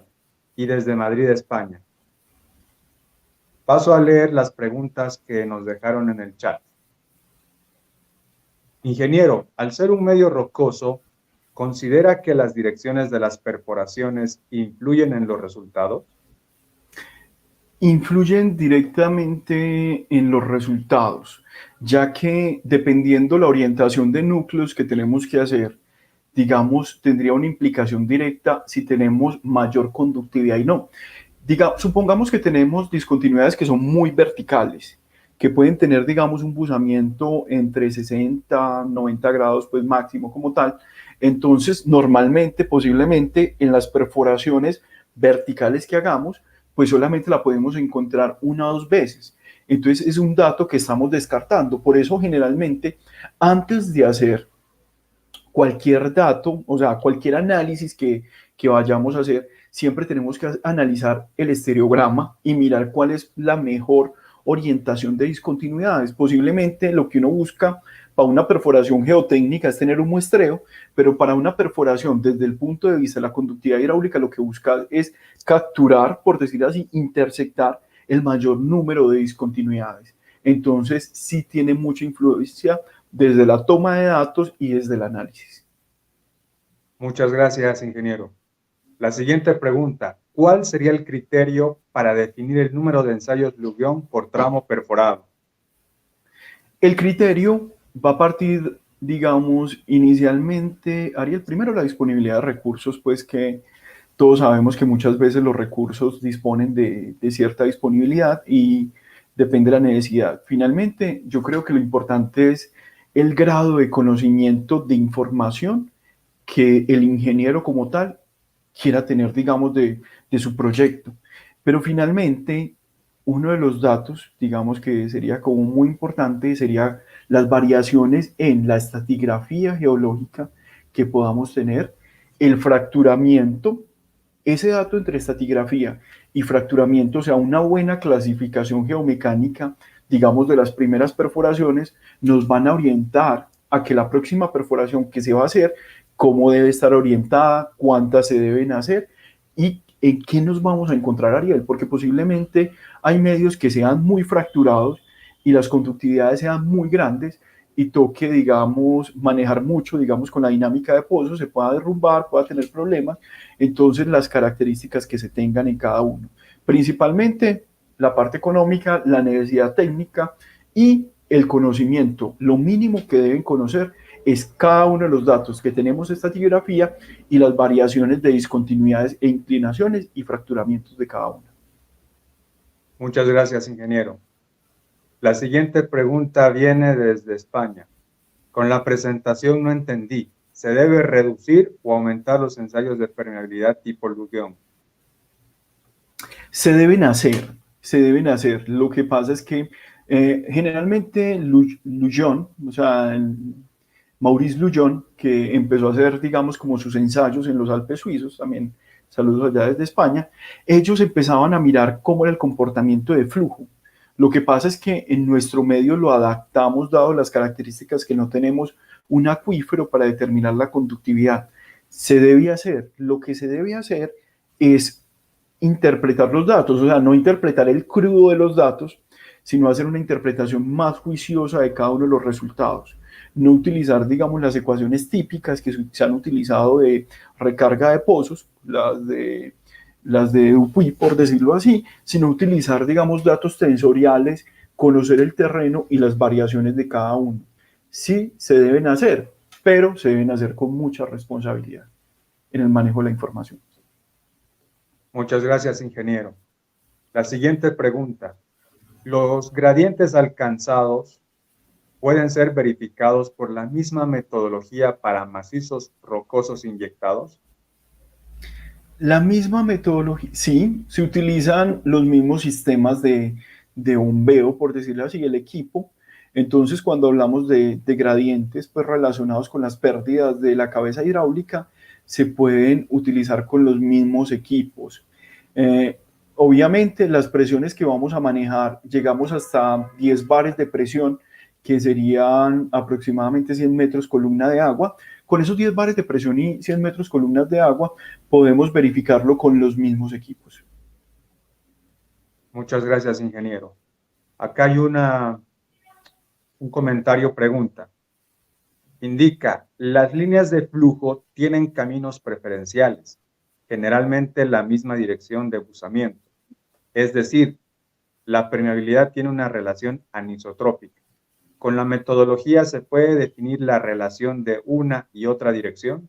y desde Madrid, España. Paso a leer las preguntas que nos dejaron en el chat. Ingeniero, al ser un medio rocoso, ¿considera que las direcciones de las perforaciones influyen en los resultados? Influyen directamente en los resultados, ya que dependiendo la orientación de núcleos que tenemos que hacer, digamos, tendría una implicación directa si tenemos mayor conductividad y no. Supongamos que tenemos discontinuidades que son muy verticales, que pueden tener, digamos, un buzamiento entre 60, 90 grados, pues máximo como tal. Entonces, normalmente, posiblemente, en las perforaciones verticales que hagamos, pues solamente la podemos encontrar una o dos veces. Entonces, es un dato que estamos descartando. Por eso, generalmente, antes de hacer cualquier dato, o sea, cualquier análisis que vayamos a hacer, siempre tenemos que analizar el estereograma y mirar cuál es la mejor orientación de discontinuidades. Posiblemente lo que uno busca para una perforación geotécnica es tener un muestreo, pero para una perforación desde el punto de vista de la conductividad hidráulica lo que busca es capturar, por decir así, intersectar el mayor número de discontinuidades. Entonces sí tiene mucha influencia desde la toma de datos y desde el análisis. Muchas gracias, ingeniero. La siguiente pregunta, ¿cuál sería el criterio para definir el número de ensayos Lugión por tramo perforado? El criterio va a partir, digamos, inicialmente, Ariel, primero la disponibilidad de recursos, pues que todos sabemos que muchas veces los recursos disponen de cierta disponibilidad y depende de la necesidad. Finalmente, yo creo que lo importante es el grado de conocimiento de información que el ingeniero como tal quiera tener, digamos, de su proyecto. Pero finalmente, uno de los datos, digamos, que sería como muy importante, sería las variaciones en la estratigrafía geológica que podamos tener, el fracturamiento ese dato entre estratigrafía y fracturamiento sea una buena clasificación geomecánica, digamos, de las primeras perforaciones, nos van a orientar a que la próxima perforación que se va a hacer, cómo debe estar orientada, cuántas se deben hacer y en qué nos vamos a encontrar, Ariel, porque posiblemente hay medios que sean muy fracturados y las conductividades sean muy grandes y toque, digamos, manejar mucho, digamos, con la dinámica de pozo, se pueda derrumbar, pueda tener problemas. Entonces, las características que se tengan en cada uno. Principalmente la parte económica, la necesidad técnica y el conocimiento. Lo mínimo que deben conocer es cada uno de los datos que tenemos en estratigrafía y las variaciones de discontinuidades e inclinaciones y fracturamientos de cada uno. Muchas gracias, ingeniero. La siguiente pregunta viene desde España. Con la presentación no entendí. ¿Se debe reducir o aumentar los ensayos de permeabilidad tipo Lugeon? Se deben hacer. Lo que pasa es que generalmente Lujon, o sea, Maurice Lujon, que empezó a hacer, digamos, como sus ensayos en los Alpes suizos, también saludos allá desde España, ellos empezaban a mirar cómo era el comportamiento de flujo. Lo que pasa es que en nuestro medio lo adaptamos, dado las características que no tenemos un acuífero para determinar la conductividad. Se debe hacer, lo que se debe hacer es interpretar los datos, o sea, no interpretar el crudo de los datos, sino hacer una interpretación más juiciosa de cada uno de los resultados. No utilizar, digamos, las ecuaciones típicas que se han utilizado de recarga de pozos, las de Dupuy, por decirlo así, sino utilizar, digamos, datos tensoriales, conocer el terreno y las variaciones de cada uno. Sí, se deben hacer, pero se deben hacer con mucha responsabilidad en el manejo de la información. Muchas gracias, ingeniero. La siguiente pregunta. ¿Los gradientes alcanzados pueden ser verificados por la misma metodología para macizos rocosos inyectados? La misma metodología, sí, se utilizan los mismos sistemas de bombeo, por decirlo así, el equipo. Entonces, cuando hablamos de gradientes pues, relacionados con las pérdidas de la cabeza hidráulica, se pueden utilizar con los mismos equipos. Obviamente, las presiones que vamos a manejar, llegamos hasta 10 bares de presión, que serían aproximadamente 100 metros columna de agua. Con esos 10 bares de presión y 100 metros columnas de agua, podemos verificarlo con los mismos equipos. Muchas gracias, ingeniero. Acá hay un comentario pregunta. Indica, las líneas de flujo tienen caminos preferenciales, generalmente la misma dirección de buzamiento. Es decir, la permeabilidad tiene una relación anisotrópica. ¿Con la metodología se puede definir la relación de una y otra dirección?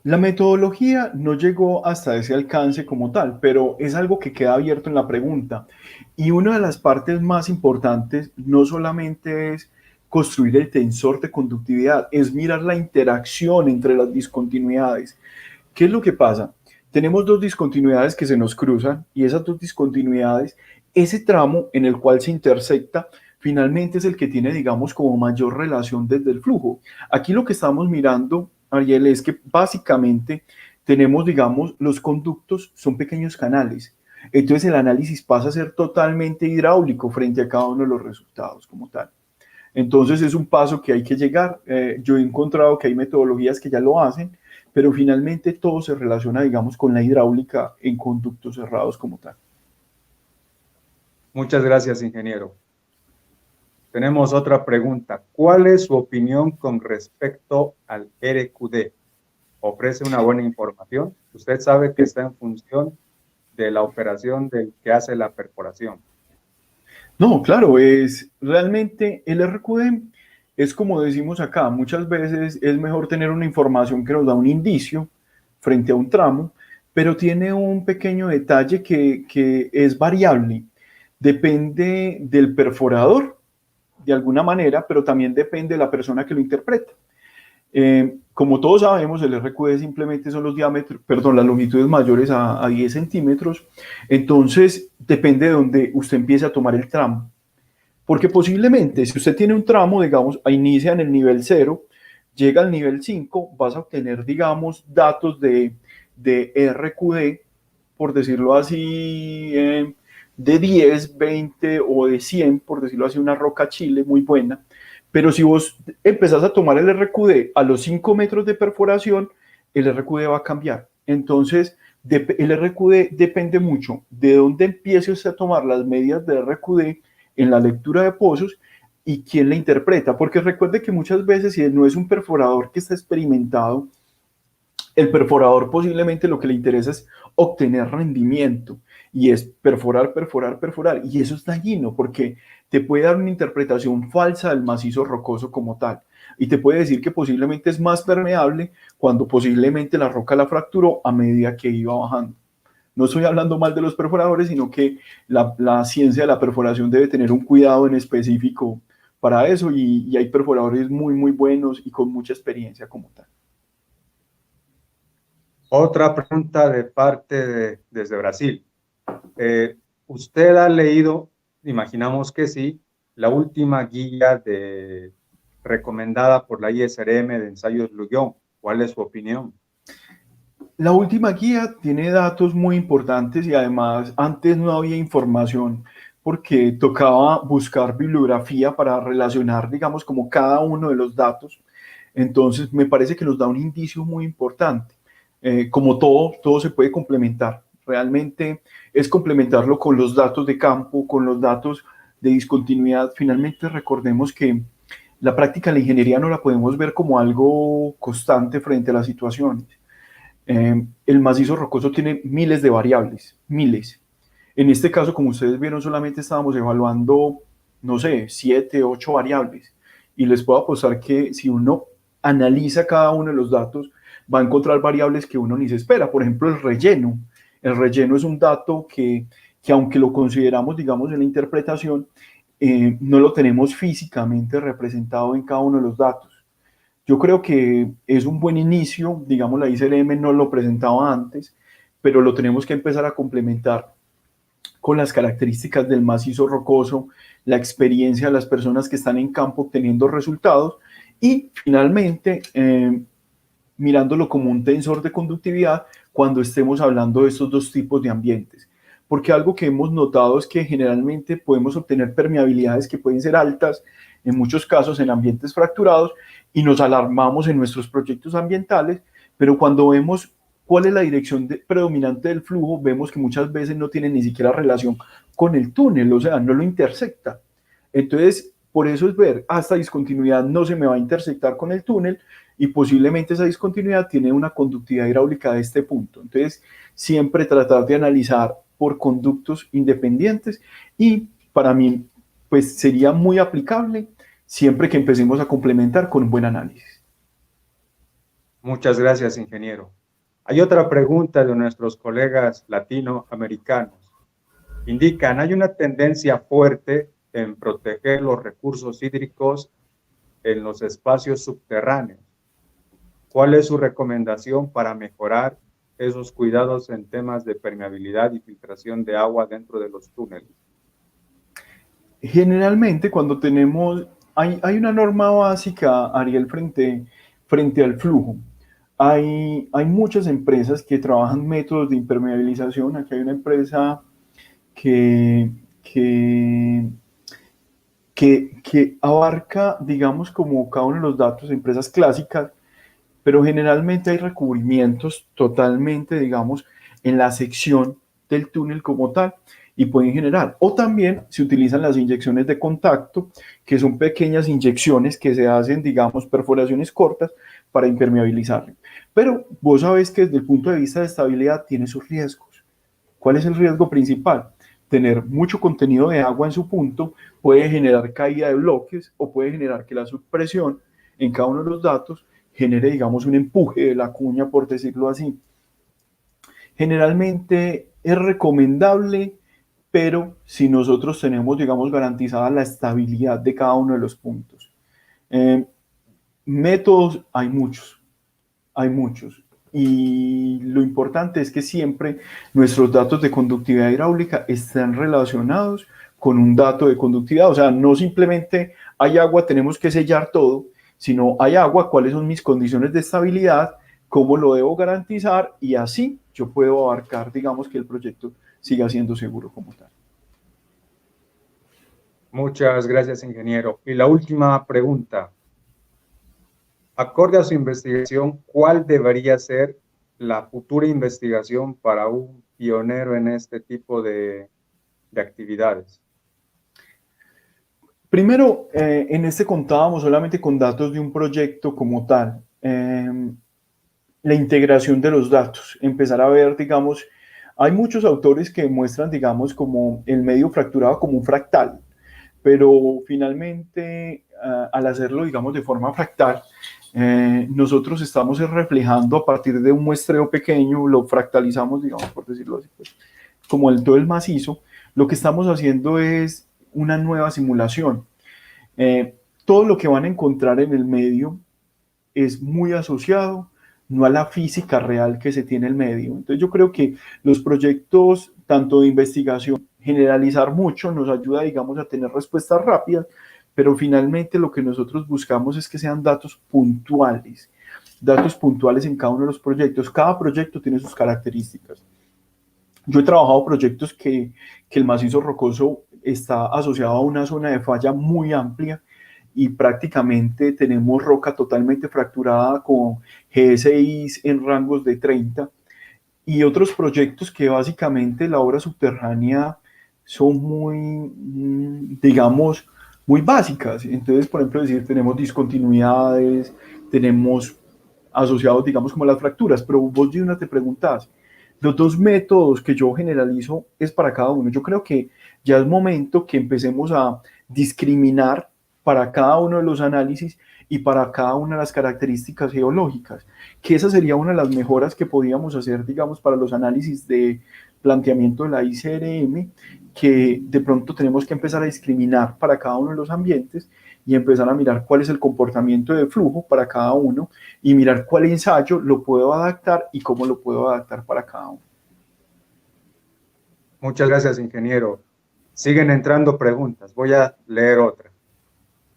La metodología no llegó hasta ese alcance como tal, pero es algo que queda abierto en la pregunta. Y una de las partes más importantes no solamente es construir el tensor de conductividad, es mirar la interacción entre las discontinuidades. ¿Qué es lo que pasa? Tenemos dos discontinuidades que se nos cruzan y esas dos discontinuidades, ese tramo en el cual se intersecta, finalmente es el que tiene, digamos, como mayor relación desde el flujo. Aquí lo que estamos mirando, Ariel, es que básicamente tenemos, digamos, los conductos son pequeños canales. Entonces el análisis pasa a ser totalmente hidráulico frente a cada uno de los resultados como tal. Entonces es un paso que hay que llegar. Yo he encontrado que hay metodologías que ya lo hacen, pero finalmente todo se relaciona, digamos, con la hidráulica en conductos cerrados como tal. Muchas gracias, ingeniero. Tenemos otra pregunta. ¿Cuál es su opinión con respecto al RQD? ¿Ofrece una buena información? Usted sabe que está en función de la operación del que hace la perforación. No, claro, es realmente el RQD es como decimos acá, muchas veces es mejor tener una información que nos da un indicio frente a un tramo, pero tiene un pequeño detalle que es variable. Depende del perforador, de alguna manera, pero también depende de la persona que lo interpreta. Como todos sabemos, el RQD simplemente son los diámetros, perdón, las longitudes mayores a 10 centímetros. Entonces, depende de donde usted empiece a tomar el tramo. Porque posiblemente, si usted tiene un tramo, digamos, inicia en el nivel 0, llega al nivel 5, vas a obtener, digamos, datos de de RQD, por decirlo así, de 10, 20 o de 100, por decirlo así, una roca chile muy buena. Pero si vos empezás a tomar el RQD a los 5 metros de perforación, el RQD va a cambiar. Entonces, el RQD depende mucho de dónde empiece usted a tomar las medidas de RQD en la lectura de pozos y quién la interpreta. Porque recuerde que muchas veces, si no es un perforador que está experimentado, el perforador posiblemente lo que le interesa es obtener rendimiento y es perforar, perforar, perforar. Y eso es dañino porque te puede dar una interpretación falsa del macizo rocoso como tal. Y te puede decir que posiblemente es más permeable cuando posiblemente la roca la fracturó a medida que iba bajando. No estoy hablando mal de los perforadores, sino que la ciencia de la perforación debe tener un cuidado en específico para eso y hay perforadores muy, muy buenos y con mucha experiencia como tal. Otra pregunta de parte desde Brasil. ¿Usted ha leído, imaginamos que sí, la última guía recomendada por la ISRM de ensayos Lugón? ¿Cuál es su opinión? La última guía tiene datos muy importantes y además antes no había información porque tocaba buscar bibliografía para relacionar, digamos, como cada uno de los datos. Entonces, me parece que nos da un indicio muy importante. Como todo se puede complementar. Realmente es complementarlo con los datos de campo, con los datos de discontinuidad. Finalmente, recordemos que la práctica de la ingeniería no la podemos ver como algo constante frente a las situaciones. El macizo rocoso tiene miles de variables, miles. En este caso, como ustedes vieron, solamente estábamos evaluando, no sé, 7, 8 variables. Y les puedo apostar que si uno analiza cada uno de los datos, va a encontrar variables que uno ni se espera. Por ejemplo, el relleno. El relleno es un dato que aunque lo consideramos, digamos, en la interpretación, no lo tenemos físicamente representado en cada uno de los datos. Yo creo que es un buen inicio, digamos, la ICRM no lo presentaba antes, pero lo tenemos que empezar a complementar con las características del macizo rocoso, la experiencia de las personas que están en campo obteniendo resultados y finalmente mirándolo como un tensor de conductividad cuando estemos hablando de estos dos tipos de ambientes. Porque algo que hemos notado es que generalmente podemos obtener permeabilidades que pueden ser altas, en muchos casos en ambientes fracturados, y nos alarmamos en nuestros proyectos ambientales, pero cuando vemos cuál es la dirección predominante del flujo, vemos que muchas veces no tiene ni siquiera relación con el túnel, o sea, no lo intersecta. Entonces, por eso es ver, esta discontinuidad no se me va a intersectar con el túnel y posiblemente esa discontinuidad tiene una conductividad hidráulica de este punto. Entonces, siempre tratar de analizar por conductos independientes y para mí, pues sería muy aplicable siempre que empecemos a complementar con un buen análisis. Muchas gracias, ingeniero. Hay otra pregunta de nuestros colegas latinoamericanos. Indican, hay una tendencia fuerte en proteger los recursos hídricos en los espacios subterráneos. ¿Cuál es su recomendación para mejorar esos cuidados en temas de permeabilidad y filtración de agua dentro de los túneles? Generalmente cuando tenemos, hay una norma básica, Ariel, frente al flujo. Hay muchas empresas que trabajan métodos de impermeabilización. Aquí hay una empresa que abarca, digamos, como cada uno de los datos, empresas clásicas, pero generalmente hay recubrimientos totalmente, digamos, en la sección del túnel como tal y pueden generar. O también se utilizan las inyecciones de contacto, que son pequeñas inyecciones que se hacen, digamos, perforaciones cortas para impermeabilizarlo. Pero vos sabés que desde el punto de vista de estabilidad tiene sus riesgos. ¿Cuál es el riesgo principal? Tener mucho contenido de agua en su punto puede generar caída de bloques o puede generar que la subpresión en cada uno de los datos genere, digamos, un empuje de la cuña, por decirlo así. Generalmente es recomendable, pero si nosotros tenemos, digamos, garantizada la estabilidad de cada uno de los puntos. Métodos hay muchos, y lo importante es que siempre nuestros datos de conductividad hidráulica estén relacionados con un dato de conductividad, o sea, no simplemente hay agua, tenemos que sellar todo, sino hay agua, cuáles son mis condiciones de estabilidad, cómo lo debo garantizar y así yo puedo abarcar, digamos, que el proyecto siga siendo seguro como tal. Muchas gracias, ingeniero. Y la última pregunta. Acorde a su investigación, ¿cuál debería ser la futura investigación para un pionero en este tipo de actividades? Primero, en este contábamos solamente con datos de un proyecto como tal. La integración de los datos, empezar a ver, digamos, hay muchos autores que muestran, digamos, como el medio fracturado como un fractal, pero finalmente, al hacerlo, digamos, de forma fractal, nosotros estamos reflejando a partir de un muestreo pequeño, lo fractalizamos, digamos, por decirlo así, pues, como todo el macizo, lo que estamos haciendo es una nueva simulación. Todo lo que van a encontrar en el medio es muy asociado no a la física real que se tiene el medio. Entonces yo creo que los proyectos, tanto de investigación, generalizar mucho nos ayuda, digamos, a tener respuestas rápidas, pero finalmente lo que nosotros buscamos es que sean datos puntuales en cada uno de los proyectos. Cada proyecto tiene sus características. Yo he trabajado proyectos que el macizo rocoso está asociado a una zona de falla muy amplia y prácticamente tenemos roca totalmente fracturada con GSIs en rangos de 30 y otros proyectos que básicamente la obra subterránea son muy, digamos, muy básicas. Entonces, por ejemplo, decir, tenemos discontinuidades, tenemos asociados, digamos, como las fracturas, pero vos, Gina, te preguntás, los dos métodos que yo generalizo es para cada uno. Yo creo que ya es momento que empecemos a discriminar para cada uno de los análisis y para cada una de las características geológicas, que esa sería una de las mejoras que podíamos hacer, digamos, para los análisis de planteamiento de la ICRM, que de pronto tenemos que empezar a discriminar para cada uno de los ambientes y empezar a mirar cuál es el comportamiento de flujo para cada uno y mirar cuál ensayo lo puedo adaptar y cómo lo puedo adaptar para cada uno. Muchas gracias, ingeniero. Siguen entrando preguntas. Voy a leer otra.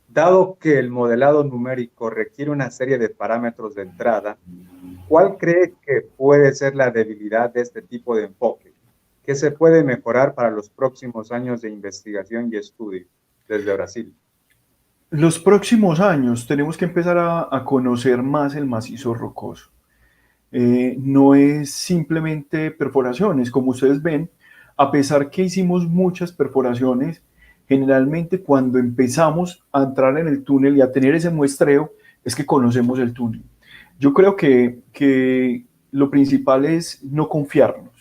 Dado que el modelado numérico requiere una serie de parámetros de entrada, ¿cuál cree que puede ser la debilidad de este tipo de enfoque? ¿Qué se puede mejorar para los próximos años de investigación y estudio desde Brasil? Los próximos años tenemos que empezar a conocer más el macizo rocoso. No es simplemente perforaciones, como ustedes ven, a pesar que hicimos muchas perforaciones, generalmente cuando empezamos a entrar en el túnel y a tener ese muestreo, es que conocemos el túnel. Yo creo que lo principal es no confiarnos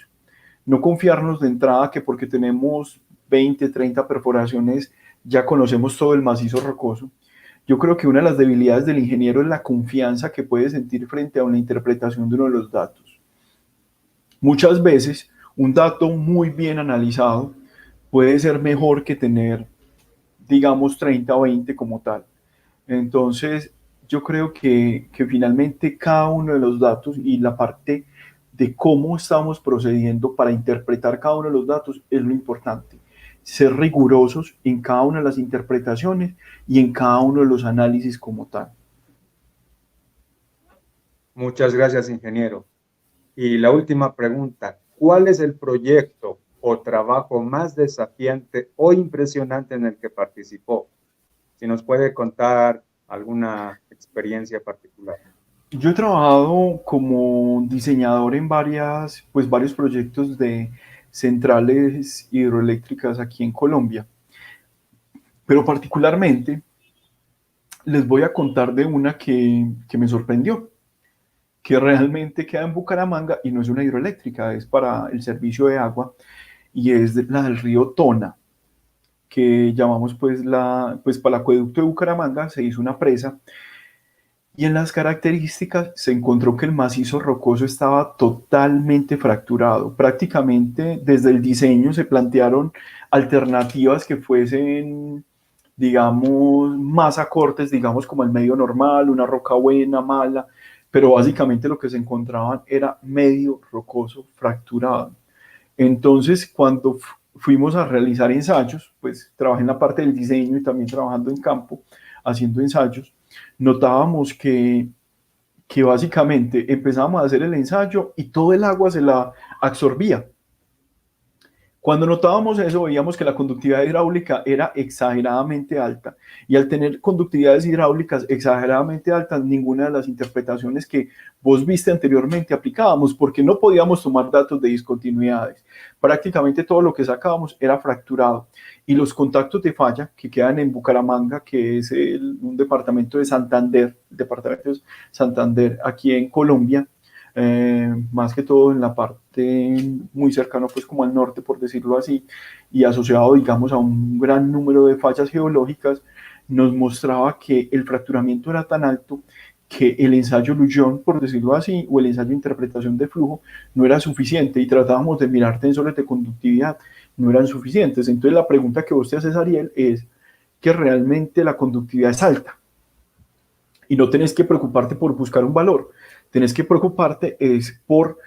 de entrada que porque tenemos 20, 30 perforaciones ya conocemos todo el macizo rocoso. Yo creo que una de las debilidades del ingeniero es la confianza que puede sentir frente a una interpretación de uno de los datos. Muchas veces un dato muy bien analizado puede ser mejor que tener, digamos, 30 o 20 como tal. Entonces, yo creo que finalmente cada uno de los datos y la parte de cómo estamos procediendo para interpretar cada uno de los datos es lo importante. Ser rigurosos en cada una de las interpretaciones y en cada uno de los análisis como tal. Muchas gracias, ingeniero. Y la última pregunta, ¿cuál es el proyecto o trabajo más desafiante o impresionante en el que participó? Si nos puede contar alguna experiencia particular. Yo he trabajado como diseñador en varios proyectos de centrales hidroeléctricas aquí en Colombia, pero particularmente les voy a contar de una que me sorprendió, que realmente queda en Bucaramanga y no es una hidroeléctrica, es para el servicio de agua y es la del río Tona, que llamamos pues para el acueducto de Bucaramanga se hizo una presa y en las características se encontró que el macizo rocoso estaba totalmente fracturado. Prácticamente desde el diseño se plantearon alternativas que fuesen, digamos, más acordes, digamos, como el medio normal, una roca buena, mala, pero básicamente lo que se encontraban era medio rocoso fracturado. Entonces, cuando fuimos a realizar ensayos, pues trabajé en la parte del diseño y también trabajando en campo, haciendo ensayos, notábamos que que básicamente empezábamos a hacer el ensayo y todo el agua se la absorbía. Cuando notábamos eso, veíamos que la conductividad hidráulica era exageradamente alta. Y al tener conductividades hidráulicas exageradamente altas, ninguna de las interpretaciones que vos viste anteriormente aplicábamos, porque no podíamos tomar datos de discontinuidades. Prácticamente todo lo que sacábamos era fracturado. Y los contactos de falla que quedan en Bucaramanga, que es un departamento de Santander, el departamento de Santander aquí en Colombia, más que todo en la parte muy cercana pues como al norte, por decirlo así, y asociado digamos a un gran número de fallas geológicas, nos mostraba que el fracturamiento era tan alto que el ensayo Lujon, por decirlo así, o el ensayo de interpretación de flujo no era suficiente, y tratábamos de mirar tensores de conductividad, no eran suficientes. Entonces la pregunta que vos te haces, Ariel, es que realmente la conductividad es alta y no tenés que preocuparte por buscar un valor, tenés que preocuparte es por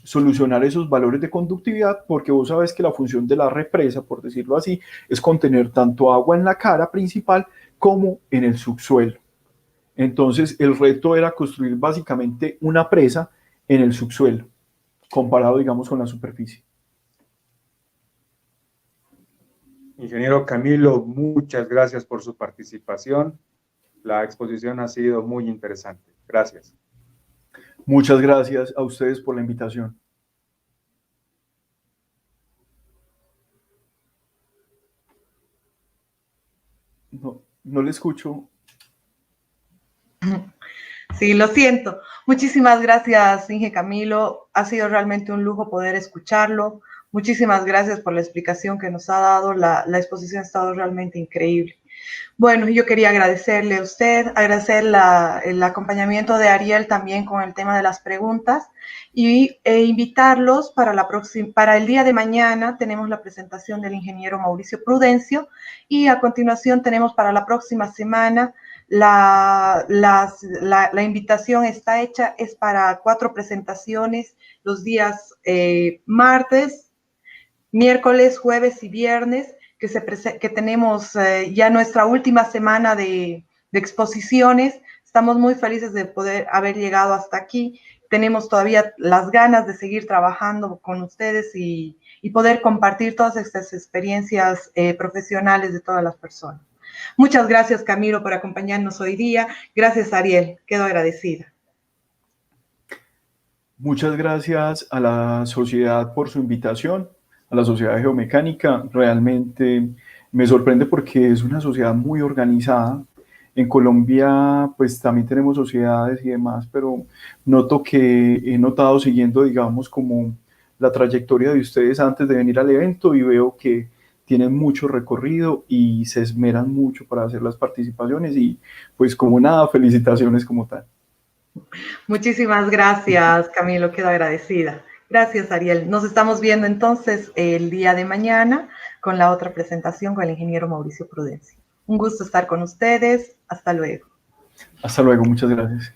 solucionar esos valores de conductividad, porque vos sabes que la función de la represa, por decirlo así, es contener tanto agua en la cara principal como en el subsuelo. Entonces el reto era construir básicamente una presa en el subsuelo, comparado digamos con la superficie. Ingeniero Camilo, muchas gracias por su participación. La exposición ha sido muy interesante. Gracias. Muchas gracias a ustedes por la invitación. No le escucho. Sí, lo siento. Muchísimas gracias, Inge Camilo. Ha sido realmente un lujo poder escucharlo. Muchísimas gracias por la explicación que nos ha dado. La exposición ha estado realmente increíble. Bueno, yo quería agradecerle a usted, agradecer el acompañamiento de Ariel también con el tema de las preguntas e invitarlos para el día de mañana. Tenemos la presentación del ingeniero Mauricio Prudencio y a continuación tenemos para la próxima semana la invitación está hecha, es para 4 presentaciones los días martes, miércoles, jueves y viernes, que tenemos ya nuestra última semana de exposiciones. Estamos muy felices de poder haber llegado hasta aquí. Tenemos todavía las ganas de seguir trabajando con ustedes y poder compartir todas estas experiencias profesionales de todas las personas. Muchas gracias, Camilo, por acompañarnos hoy día. Gracias, Ariel. Quedo agradecida. Muchas gracias a la sociedad por su invitación, a la Sociedad Geomecánica. Realmente me sorprende porque es una sociedad muy organizada. En Colombia, pues también tenemos sociedades y demás, pero noto que he notado siguiendo, digamos, como la trayectoria de ustedes antes de venir al evento, y veo que tienen mucho recorrido y se esmeran mucho para hacer las participaciones, y pues como nada, felicitaciones como tal. Muchísimas gracias, Camilo, quedo agradecida. Gracias, Ariel. Nos estamos viendo entonces el día de mañana con la otra presentación con el ingeniero Mauricio Prudencio. Un gusto estar con ustedes. Hasta luego. Hasta luego, muchas gracias.